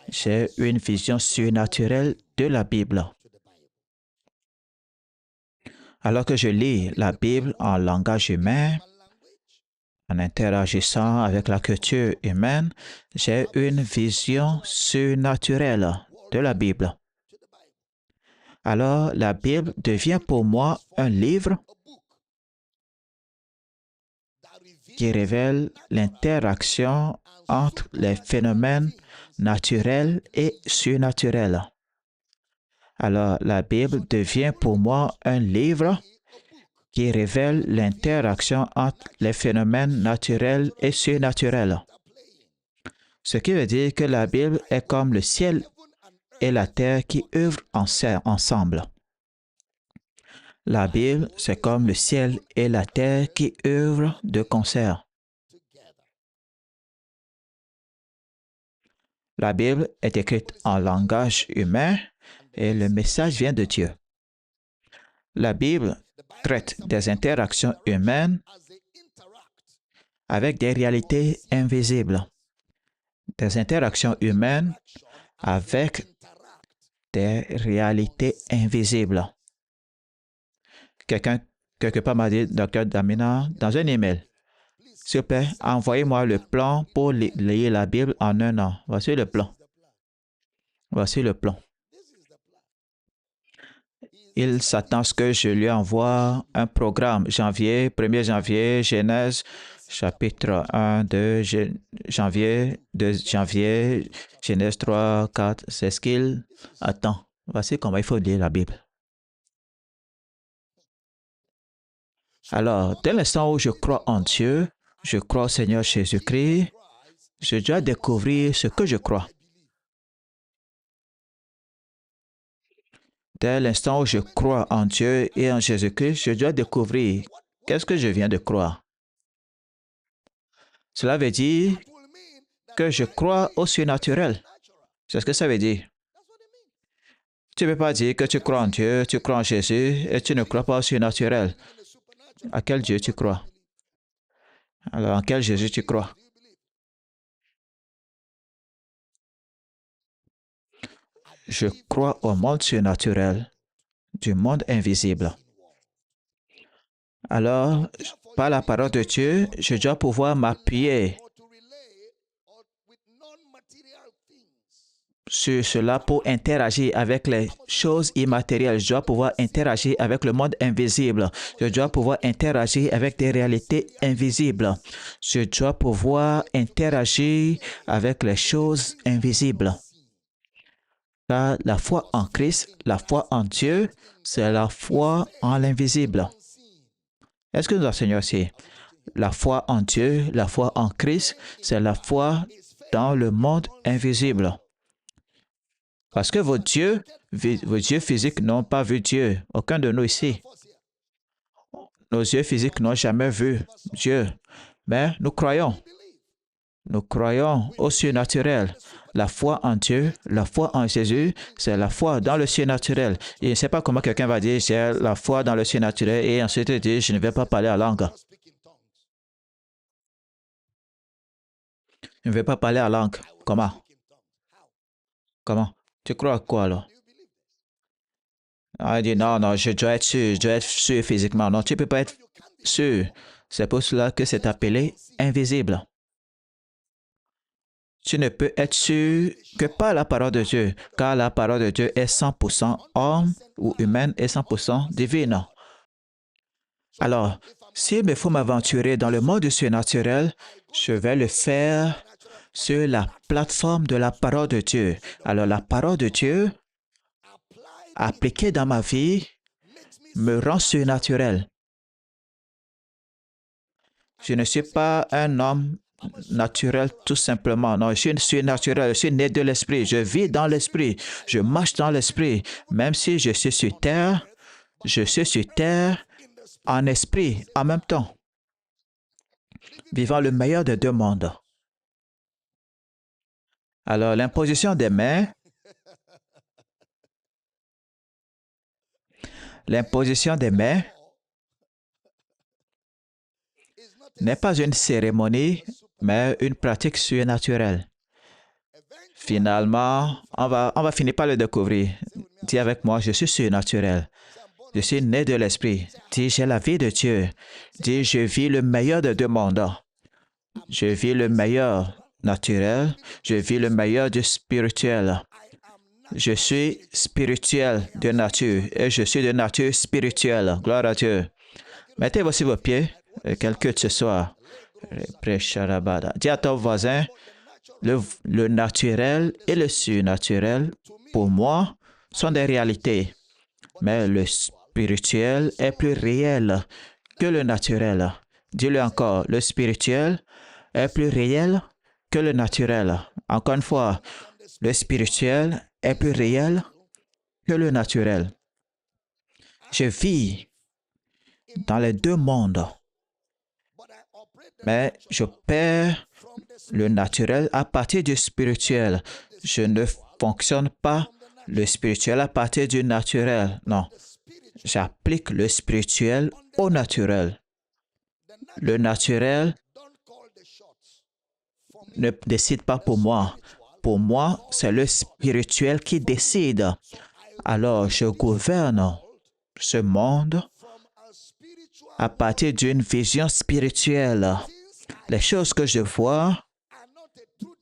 J'ai une vision surnaturelle de la Bible. Alors que je lis la Bible en langage humain, en interagissant avec la culture humaine, j'ai une vision surnaturelle de la Bible. Alors, la Bible devient pour moi un livre qui révèle l'interaction entre les phénomènes naturels et surnaturels. Alors, la Bible devient pour moi un livre qui révèle l'interaction entre les phénomènes naturels et surnaturels. Ce qui veut dire que la Bible est comme le ciel et la terre qui œuvrent ensemble. La Bible, c'est comme le ciel et la terre qui œuvrent de concert. La Bible est écrite en langage humain et le message vient de Dieu. La Bible traite des interactions humaines avec des réalités invisibles. Des interactions humaines avec des réalités invisibles. Quelqu'un, quelque part m'a dit, Dr. Damina, dans un email, s'il vous plaît, envoyez-moi le plan pour lire la Bible en 1 an. Voici le plan. Voici le plan. Il s'attend à ce que je lui envoie un programme. 1er janvier, Genèse, chapitre 1, 2, janvier, 2 janvier, Genèse 3, 4. C'est ce qu'il attend. Voici comment il faut lire la Bible. Alors, dès l'instant où je crois en Dieu, je crois au Seigneur Jésus-Christ, je dois découvrir ce que je crois. Dès l'instant où je crois en Dieu et en Jésus-Christ, je dois découvrir qu'est-ce que je viens de croire. Cela veut dire que je crois au surnaturel. C'est ce que ça veut dire. Tu ne peux pas dire que tu crois en Dieu, tu crois en Jésus et tu ne crois pas au surnaturel. À quel Dieu tu crois? Alors, en quel Jésus tu crois? Je crois au monde surnaturel, du monde invisible. Alors, par la parole de Dieu, je dois pouvoir m'appuyer sur cela pour interagir avec les choses immatérielles. Je dois pouvoir interagir avec le monde invisible. Je dois pouvoir interagir avec des réalités invisibles. Je dois pouvoir interagir avec les choses invisibles. Car la foi en Christ, la foi en Dieu, c'est la foi en l'invisible. Est-ce que nous enseignons aussi? La foi en Dieu, la foi en Christ, c'est la foi dans le monde invisible. Parce que vos dieux physiques n'ont pas vu Dieu. Aucun de nous ici. Nos yeux physiques n'ont jamais vu Dieu. Mais nous croyons. Nous croyons au surnaturel. La foi en Dieu, la foi en Jésus, c'est la foi dans le surnaturel. Et je ne sais pas comment quelqu'un va dire j'ai la foi dans le surnaturel et ensuite dire je ne vais pas parler en langue. Je ne vais pas parler en langue. Comment? Comment? Tu crois à quoi alors? Ah, il dit non, non, je dois être sûr physiquement. Non, tu ne peux pas être sûr. C'est pour cela que c'est appelé invisible. Tu ne peux être sûr que par la parole de Dieu, car la parole de Dieu est 100% homme ou humaine et 100% divine. Alors, s'il me faut m'aventurer dans le monde surnaturel, je vais le faire sur la plateforme de la parole de Dieu. Alors, la parole de Dieu, appliquée dans ma vie, me rend surnaturel. Je ne suis pas un homme naturel tout simplement. Non, je suis naturel, je suis né de l'esprit, je vis dans l'esprit, je marche dans l'esprit. Même si je suis sur terre en esprit en même temps, vivant le meilleur des deux mondes. Alors, l'imposition des mains n'est pas une cérémonie, mais une pratique surnaturelle. Finalement, on va finir par le découvrir. Dis avec moi, je suis surnaturel. Je suis né de l'esprit. Dis, j'ai la vie de Dieu. Dis, je vis le meilleur des deux mondes. Je vis le meilleur naturel. Je vis le meilleur du spirituel. Je suis spirituel de nature et je suis de nature spirituelle. Gloire à Dieu. Mettez aussi vos pieds, quel que ce soit. Dis à ton voisin, le naturel et le surnaturel, pour moi, sont des réalités. Mais le spirituel est plus réel que le naturel. Dis-le encore, le spirituel est plus réel que le naturel. Encore une fois, le spirituel est plus réel que le naturel. Je vis dans les deux mondes, mais je perds le naturel à partir du spirituel. Je ne fonctionne pas le spirituel à partir du naturel. Non, j'applique le spirituel au naturel. Le naturel ne décide pas pour moi. Pour moi, c'est le spirituel qui décide. Alors, je gouverne ce monde à partir d'une vision spirituelle. Les choses que je vois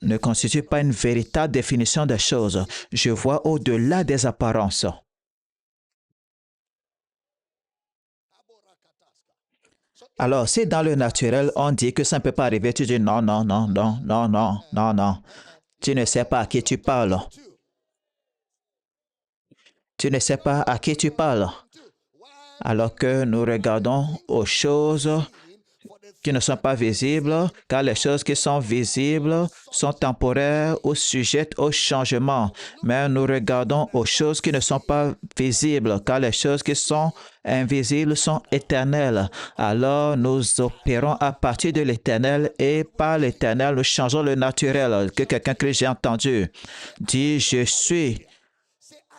ne constituent pas une véritable définition des choses. Je vois au-delà des apparences. Alors, si dans le naturel, on dit que ça ne peut pas arriver, tu dis non, non, non, non, non, non, non, non. Tu ne sais pas à qui tu parles. Tu ne sais pas à qui tu parles. Alors que nous regardons aux choses qui ne sont pas visibles, car les choses qui sont visibles sont temporaires ou sujettes au changement. Mais nous regardons aux choses qui ne sont pas visibles, car les choses qui sont invisibles sont éternelles. Alors nous opérons à partir de l'éternel et par l'éternel, nous changeons le naturel. Que quelqu'un crie, j'ai entendu. Dis, je suis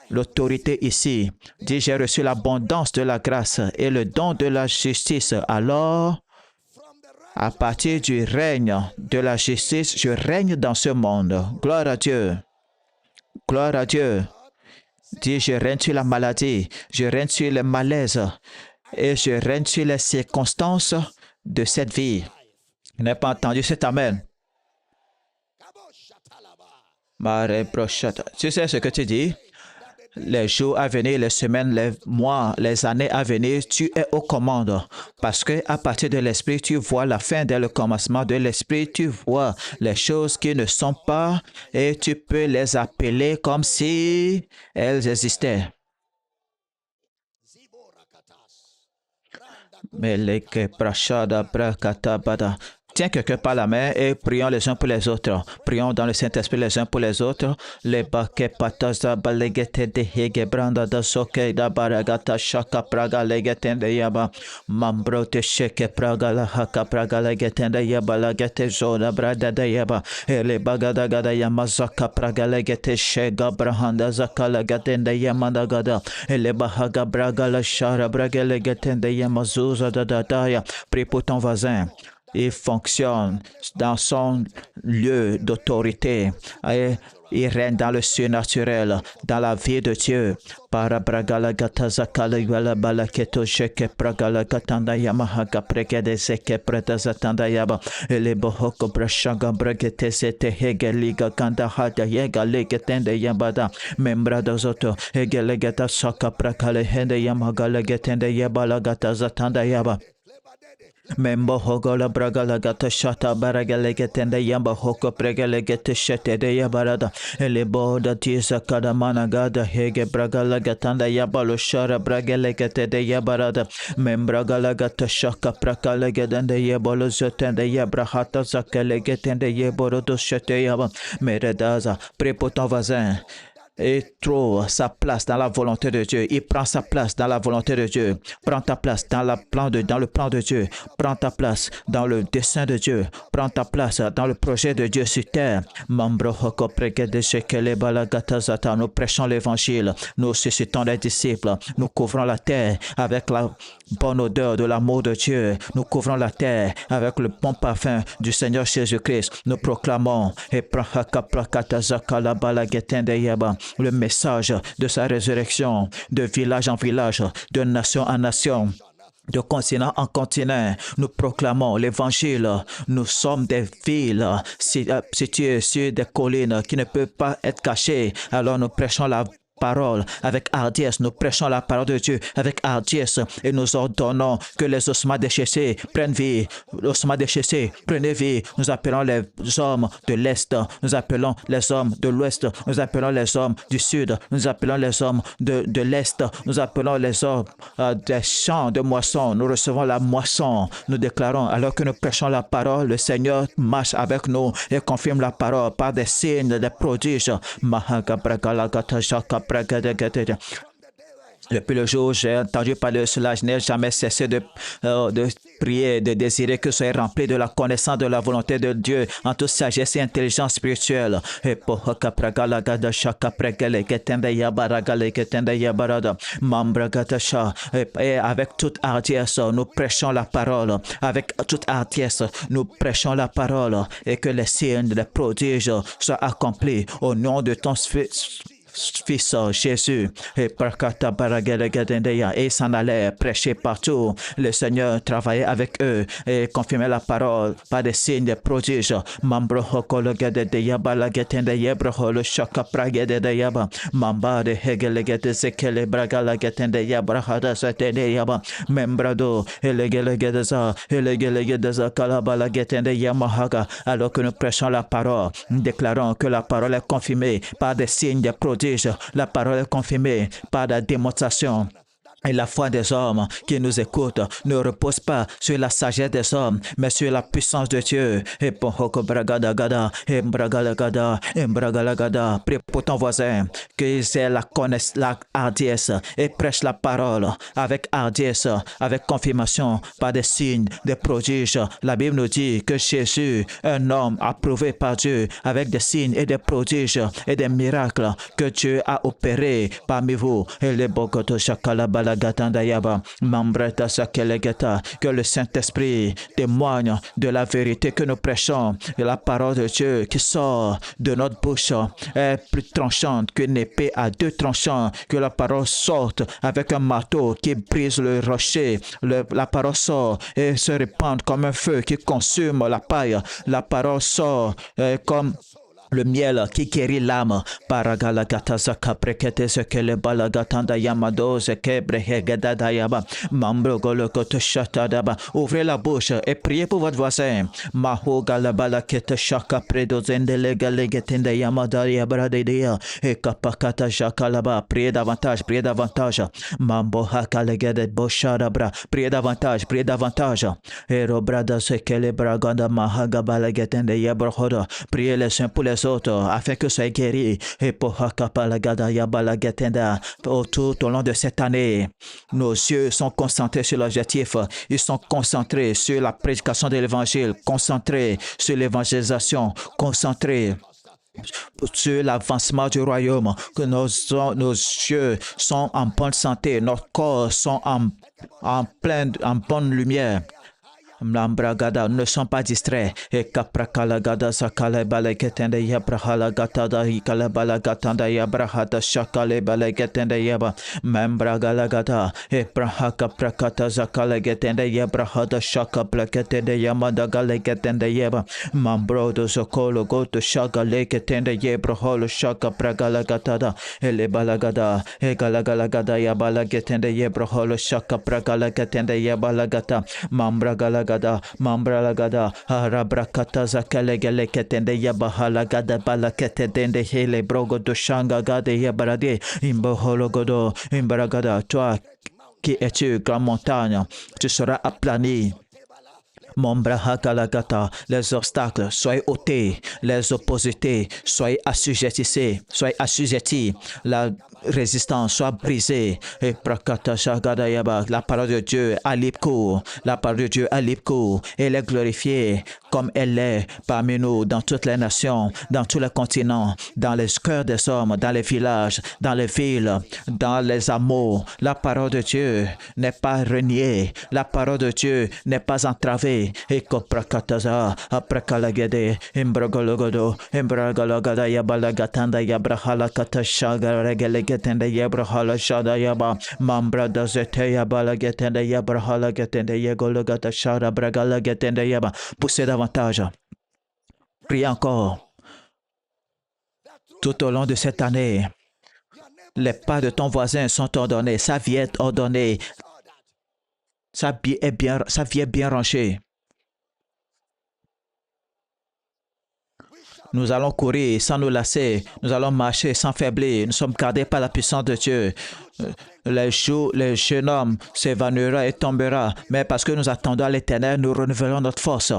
l'autorité ici. Dis, j'ai reçu l'abondance de la grâce et le don de la justice. Alors, à partir du règne de la justice, je règne dans ce monde. Gloire à Dieu. Gloire à Dieu. Dis, je règne sur la maladie, je règne sur le malaise et je règne sur les circonstances de cette vie. Je n'ai pas entendu cet amen. Tu sais ce que tu dis? Les jours à venir, les semaines, les mois, les années à venir, tu es aux commandes. Parce que à partir de l'esprit, tu vois la fin dès le commencement de l'esprit, tu vois les choses qui ne sont pas et tu peux les appeler comme si elles existaient. Tiens quelqu'un par la main et prions les uns pour les autres. Prions dans le Saint-Esprit les uns pour les autres. Les baquets patas da balegete de hege branda da soke da baragata shaka praga legeten de yaba. Mambro te sheke praga la haka praga legeten de yaba lagete zona brada de yaba. Ele bagada gada yamazaka praga legete shega brahanda zaka legaten de yamanda gada. Ele bahaga braga la shara braga legeten de yamazuza da daya. Prie pour ton voisin. Il fonctionne dans son lieu d'autorité. Il règne dans le surnaturel, dans la vie de Dieu. Para bragala gataza kaligala balaketo sheke bragala gatanda yamahaga pregede seke predazatanda yaba ele bohoko brashanga bregete sete hegeliga ganda hada yega legetende yabada membra dozoto hegelegeta saka prakale hende yamaga legetende yabala gatazatanda yaba Membo hogola bragala gata shata baragalegetende yamba hoko pregalegete shete de yabarada elebo da tisa kadamana gada hege bragala gatanda yabalo shara bragelegete de yabarada membragala gata shaka prakalegedende yabolo zotende yabrahata zakalegetende yaboro do shete yaba meredaza prépotent voisin et trouve sa place dans la volonté de Dieu. Il prend sa place dans la volonté de Dieu. Prends ta place dans le plan de Dieu. Prends ta place dans le dessein de Dieu. Prends ta place dans le projet de Dieu sur terre. Nous prêchons l'évangile. Nous suscitons les disciples. Nous couvrons la terre avec la bonne odeur de l'amour de Dieu. Nous couvrons la terre avec le bon parfum du Seigneur Jésus-Christ. Nous proclamons le message de sa résurrection, de village en village, de nation en nation, de continent en continent. Nous proclamons l'évangile. Nous sommes des villes situées sur des collines qui ne peuvent pas être cachées. Alors nous prêchons la parole avec hardiesse. Nous prêchons la parole de Dieu avec hardiesse et nous ordonnons que les ossements déchaissés prennent vie. Ossements déchaissés, prenez vie. Nous appelons les hommes de l'Est. Nous appelons les hommes de l'Ouest. Nous appelons les hommes du Sud. Nous appelons les hommes de l'Est. Nous appelons les hommes des champs de moisson. Nous recevons la moisson. Nous déclarons, alors que nous prêchons la parole, le Seigneur marche avec nous et confirme la parole par des signes, des prodiges. Depuis le jour où j'ai entendu parler de cela, je n'ai jamais cessé de prier, de désirer que soyez remplis de la connaissance de la volonté de Dieu en toute sagesse et intelligence spirituelle. Et avec toute hardiesse, nous prêchons la parole. Avec toute hardiesse, nous prêchons la parole et que les signes, les prodiges soient accomplis au nom de ton Fils Jésus, et s'en allait prêcher partout. Le Seigneur travaillait avec eux et confirmait la parole par des signes, des prodiges. Alors que nous prêchons la parole, nous déclarons que la parole est confirmée par des signes, des prodiges. La parole est confirmée par la démonstration. Et la foi des hommes qui nous écoutent ne repose pas sur la sagesse des hommes, mais sur la puissance de Dieu. Et pour ton voisin, qu'ils aient la hardiesse et prêche la parole avec hardiesse, avec confirmation, par des signes, des prodiges. La Bible nous dit que Jésus, un homme approuvé par Dieu, avec des signes et des prodiges et des miracles que Dieu a opérés parmi vous. Et les bokoto shakalabala que le Saint-Esprit témoigne de la vérité que nous prêchons, et la parole de Dieu qui sort de notre bouche est plus tranchante qu'une épée à deux tranchants, que la parole sorte avec un marteau qui brise le rocher. La parole sort et se répand comme un feu qui consume la paille. La parole sort comme le miel qui guérit l'âme. Paragalagatazaka prekete sekele balagatanda yamado zekebre hegedada yaba mambro golokoto shatadaba. Ouvrez la bouche et priez pour votre voisin. Maho galabalakete shaka predo zendele galegetende yamada yabradedia et kapakata jakalaba. Priez davantage, priez davantage. Mambo hakalegede boshadabra. Priez davantage, priez davantage. Erobrada sekele braganda mahagabalagetende yabrohoda. Priez les uns pour les autres afin que soyez guéris. Et pour tout au long de cette année, nos yeux sont concentrés sur l'objectif. Ils sont concentrés sur la prédication de l'évangile, concentrés sur l'évangélisation, concentrés sur l'avancement du royaume, que nos yeux sont en bonne santé, nos corps sont en bonne lumière. Mlambragada, nous ne sommes pas distraits. Et Kaprakalagada, Sakale Baleketende Yabrahala Gatada, Ikala Balagatanda Yabrahata, Shakale Baleketende Yaba, Membragalagada, E Brahaka Prakata, Zakale Getende Yabrahada, Shaka Plaketende Yamada Galeketende Yaba, Mambrodo Zokolo, go to Shaka Leketende Yebraholo, Shaka Pragalagatada, Ele Balagada, E Galagalagada Yabalagetende Yebraholo, Shaka Pragalaketende Yabalagata, Mambragalagada, Mambralagada, Arabrakata Zakalegele Ketende Yabahalagada Balaketende Hele Brogo do Shanga Gade Yabarade, Imbohologodo, Imbaragada, toi qui es-tu, grande montagne, tu seras aplani. Mombrahakalagata, les obstacles, soyez ôtés, les opposités, soyez assujettis, la résistance soit brisée. Et prakata shagadayaba, la parole de Dieu à l'ipko, la parole de Dieu à l'ipko, elle est glorifiée comme elle est parmi nous, dans toutes les nations, dans tous les continents, dans les cœurs des hommes, dans les villages, dans les villes, dans les hameaux. La parole de Dieu n'est pas reniée, la parole de Dieu n'est pas entravée. Et koprakataza, aprakalagede, imbragologodo, imbragalogada yabalagatanda yabrahala katashaga regelegetende yabrahala shada yaba, mambrada zete yabalagetende yabrahala getende yagologata shara bragalagetende yaba. Poussez davantage. Priez encore. Tout au long de cette année, les pas de ton voisin sont ordonnés, sa vie est ordonnée, sa vie est bien rangée. Nous allons courir sans nous lasser, nous allons marcher sans faiblir, nous sommes gardés par la puissance de Dieu. Les jeunes hommes s'évanouira et tombera, mais parce que nous attendons à l'Éternel, nous renouvelons notre force.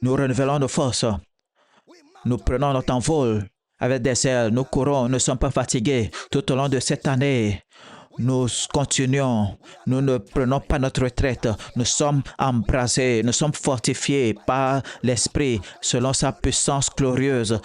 Nous renouvelons nos forces. Nous prenons notre envol avec des ailes. Nous courons, nous ne sommes pas fatigués. Tout au long de cette année, nous continuons. Nous ne prenons pas notre retraite. Nous sommes embrasés. Nous sommes fortifiés par l'Esprit selon sa puissance glorieuse.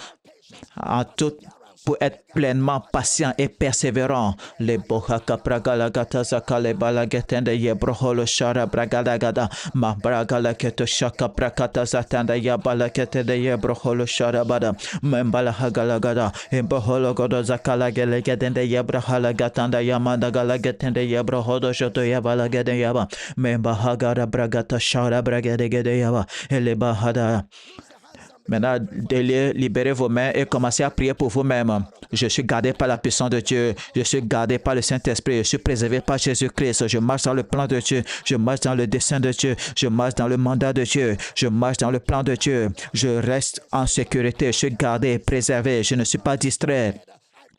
En toute pour être pleinement patient et persévérant. Les bohaka pragalagata zakale balagetende yebroholo shara bragalagada ma bragalaketo shaka prakata zatanda yabalaketende yebroholo shara bada membala hagalagada emboholo godo zakala gelegedende yebrahala gatanda yamanda galagetende yebrohodo shoto yabalagede yaba memba hagara bragata shara bragedegede yaba eleba hada. Maintenant, libérez vos mains et commencez à prier pour vous-même. Je suis gardé par la puissance de Dieu. Je suis gardé par le Saint-Esprit. Je suis préservé par Jésus-Christ. Je marche dans le plan de Dieu. Je marche dans le dessein de Dieu. Je marche dans le mandat de Dieu. Je marche dans le plan de Dieu. Je reste en sécurité. Je suis gardé, préservé. Je ne suis pas distrait.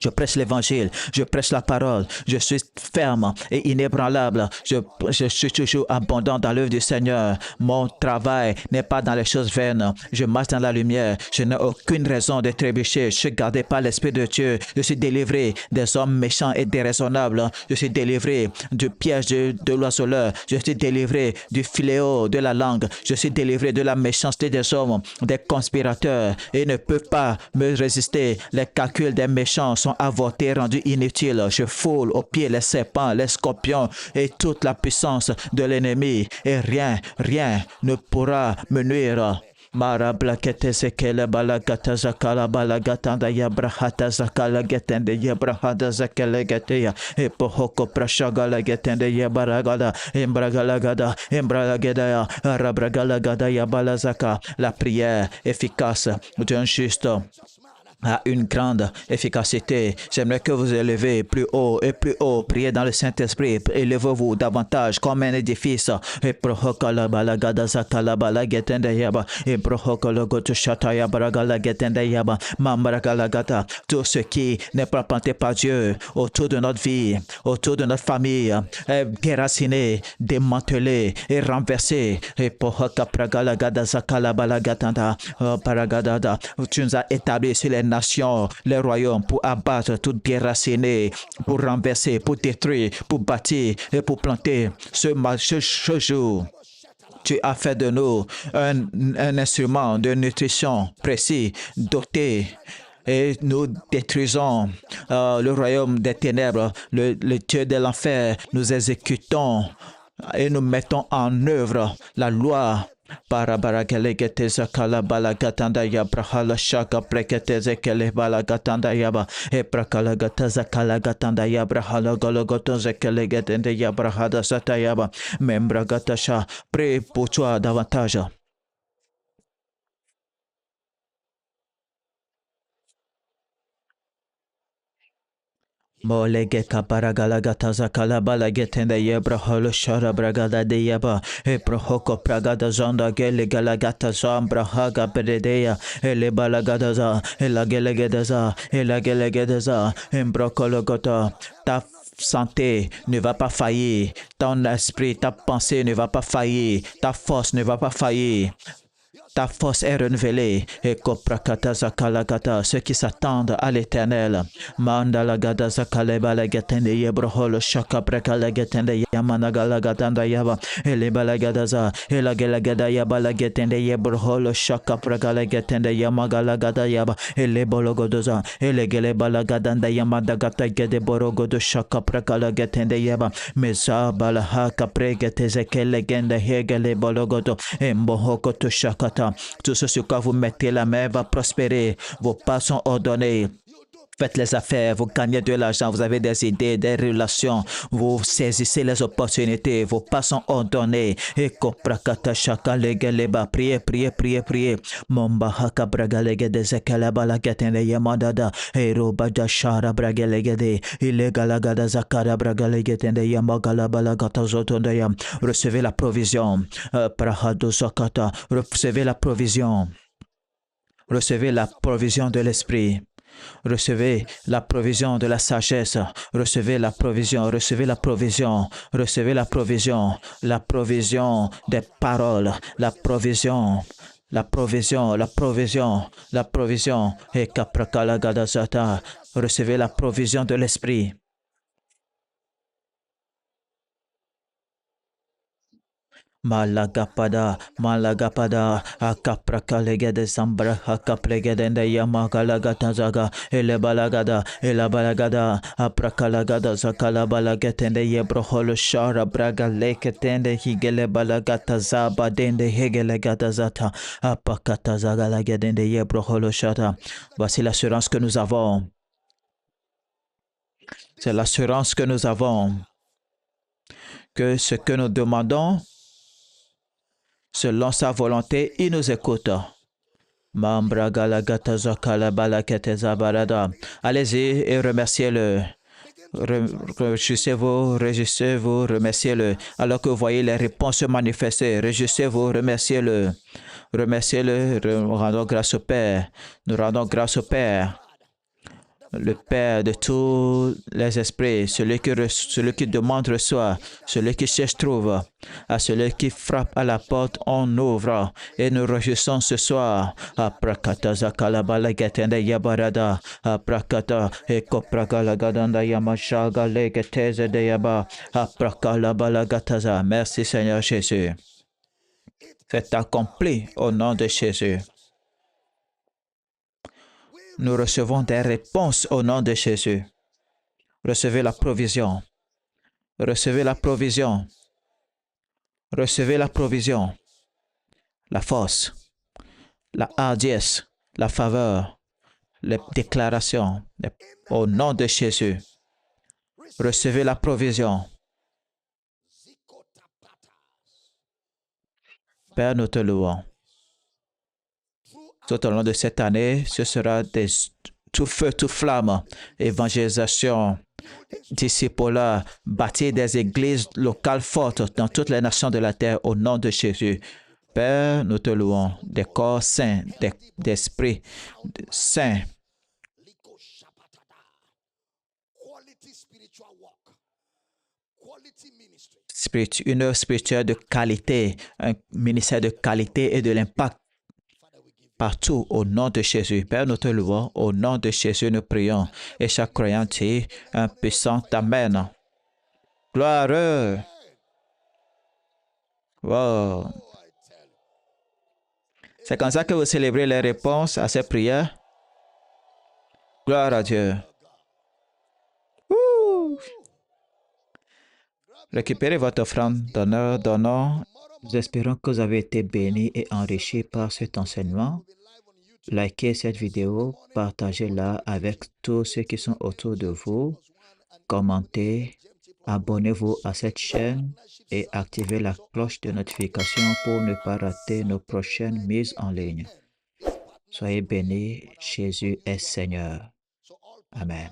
Je prêche l'évangile, je prêche la parole, je suis ferme et inébranlable, je suis toujours abondant dans l'œuvre du Seigneur. Mon travail n'est pas dans les choses vaines, je marche dans la lumière, je n'ai aucune raison de trébucher, je suis gardé par l'Esprit de Dieu, je suis délivré des hommes méchants et déraisonnables, je suis délivré du piège de l'oiseleur, je suis délivré du fléau de la langue, je suis délivré de la méchanceté des hommes, des conspirateurs, et ils ne peuvent pas me résister. Les calculs des méchants sont avortés, rendus inutiles. Je foule aux pieds les serpents, les scorpions et toute la puissance de l'ennemi. Et rien ne pourra me nuire. Mara blakete sekele balagata zakala balagatanda yabrahata zakala getende yabrahata zakele geteya e pohoko prashagala getende yabaragada embragalagada embragada rabragalagada yabalazaka. La prière efficace d'un juste a une grande efficacité. J'aimerais que vous élevez plus haut et plus haut. Priez dans le Saint-Esprit. Élevez-vous davantage comme un édifice. Et prohokala balagada zakala balagetende yaba. Et prohokala gotu shataya baragala getende yaba. Mambragalagata. Tout ce qui n'est pas planté par Dieu autour de notre vie, autour de notre famille, est déraciné, démantelé et renversé. Et prohoka pragalagada zakala balagatanda paragadada. Tu nous as établis sur les nations, les royaumes, pour abattre tout déraciner, pour renverser, pour détruire, pour bâtir et pour planter. Ce jour, tu as fait de nous un instrument de nutrition précis, doté et nous détruisons le royaume des ténèbres, le Dieu de l'enfer. Nous exécutons et nous mettons en œuvre la loi. Parabaragalegete zakala balagatanda ya brahala shaka prekete zekele balagatanda yaba e prakalagata zakala gatanda ya brahala gologoto zekele getende ya brahada satayaba membra gatasha. Prie pour toi davantage. Molege kaparagala gataza kalabala getende yebra holo shara bragada de yaba e prohoko pragada zonda gele galagata zambra haga beredeya ele balagada za ela gelegeda za ela gelegeda za embrokologota ta santé ne va pas faillir, ton esprit, ta pensée ne va pas faillir, ta force ne va pas faillir. Ta force est renouvelée. Et koprakata zakalagata, ceux qui s'attendent à l'éternel. Mandalagada zakalebalagatende yebroholo shakaprekalagatende yamanagalagatanda yaba. Elebalagadaza, elagelagada yabalagatende yebroholo shakaprekalagatende yamagalagada yaba. Elebologodoza, elegelebalagada yamadagata gedeborogodo shakaprekalagatende yaba. Meza balahaka pregetezekele hegele bologodo. Embohokoto shakata. Tout ce sur quoi vous mettez la main va prospérer. Vos pas sont ordonnés. Faites les affaires, vous gagnez de l'argent, vous avez des idées, des relations, vous saisissez les opportunités, vos pas sont ordonnés. Et koprakata shaka legeleba, priez, priez, priez, priez. Momba haka bragalege de zekalaba la gatene yamadada. Ero bada shara bragelegede. Illegalagada zakara bragalegetende yamagalaba la gata zotondayam. Recevez la provision. Prahado zakata. Recevez la provision. Recevez la provision de l'esprit. Recevez la provision de la sagesse. Recevez la provision. Recevez la provision. Recevez la provision. La provision des paroles. La provision. La provision. La provision. La provision. Et kaprakalagadazata. Recevez la provision de l'esprit. Malagapada, Malagapada, Akaprakalegede Sambra, Akaplegedende Yamakalagatazaga, Elebalagada, Elabalagada, Aprakalagada, Zakalabalagetende Yebroholo Shara, Braga Leketende, Higelebalagata Zaba, Dende Hegelegata Apakatazagalagedende Yebroholo Shata. Voici l'assurance que nous avons. C'est l'assurance que nous avons que ce que nous demandons, selon sa volonté, il nous écoute. Allez-y et remerciez-le. Réjouissez-vous, réjouissez-vous, remerciez-le. Alors que vous voyez les réponses se manifester, réjouissez-vous, remerciez-le. Remerciez-le, nous rendons grâce au Père. Nous rendons grâce au Père. Le Père de tous les esprits, celui qui demande reçoit, celui qui cherche trouve, à celui qui frappe à la porte, on ouvre. Et nous réjouissons ce soir. Aprakata zakalabala getende yabarada, aprakata ekoprakala gadanda yamashaga legeteze de yaba, aprakala balagataza. Merci Seigneur Jésus. C'est accompli au nom de Jésus. Nous recevons des réponses au nom de Jésus. Recevez la provision. Recevez la provision. Recevez la provision. La force, la hardiesse, la faveur, les déclarations. Au nom de Jésus. Recevez la provision. Père, nous te louons. Tout au long de cette année, ce sera tout feu, tout flamme, évangélisation, disciples, bâtir des églises locales fortes dans toutes les nations de la terre au nom de Jésus. Père, nous te louons, des corps saints, d'esprits saints. Une œuvre spirituelle de qualité, un ministère de qualité et de l'impact partout au nom de Jésus. Père, nous te louons. Au nom de Jésus, nous prions. Et chaque croyant dit un puissant Amen. Gloire. Wow. C'est comme ça que vous célébrez les réponses à ces prières. Gloire à Dieu. Ouh. Récupérez votre offrande d'honneur, donnant. Nous espérons que vous avez été bénis et enrichis par cet enseignement. Likez cette vidéo, partagez-la avec tous ceux qui sont autour de vous, commentez, abonnez-vous à cette chaîne et activez la cloche de notification pour ne pas rater nos prochaines mises en ligne. Soyez bénis, Jésus est Seigneur. Amen.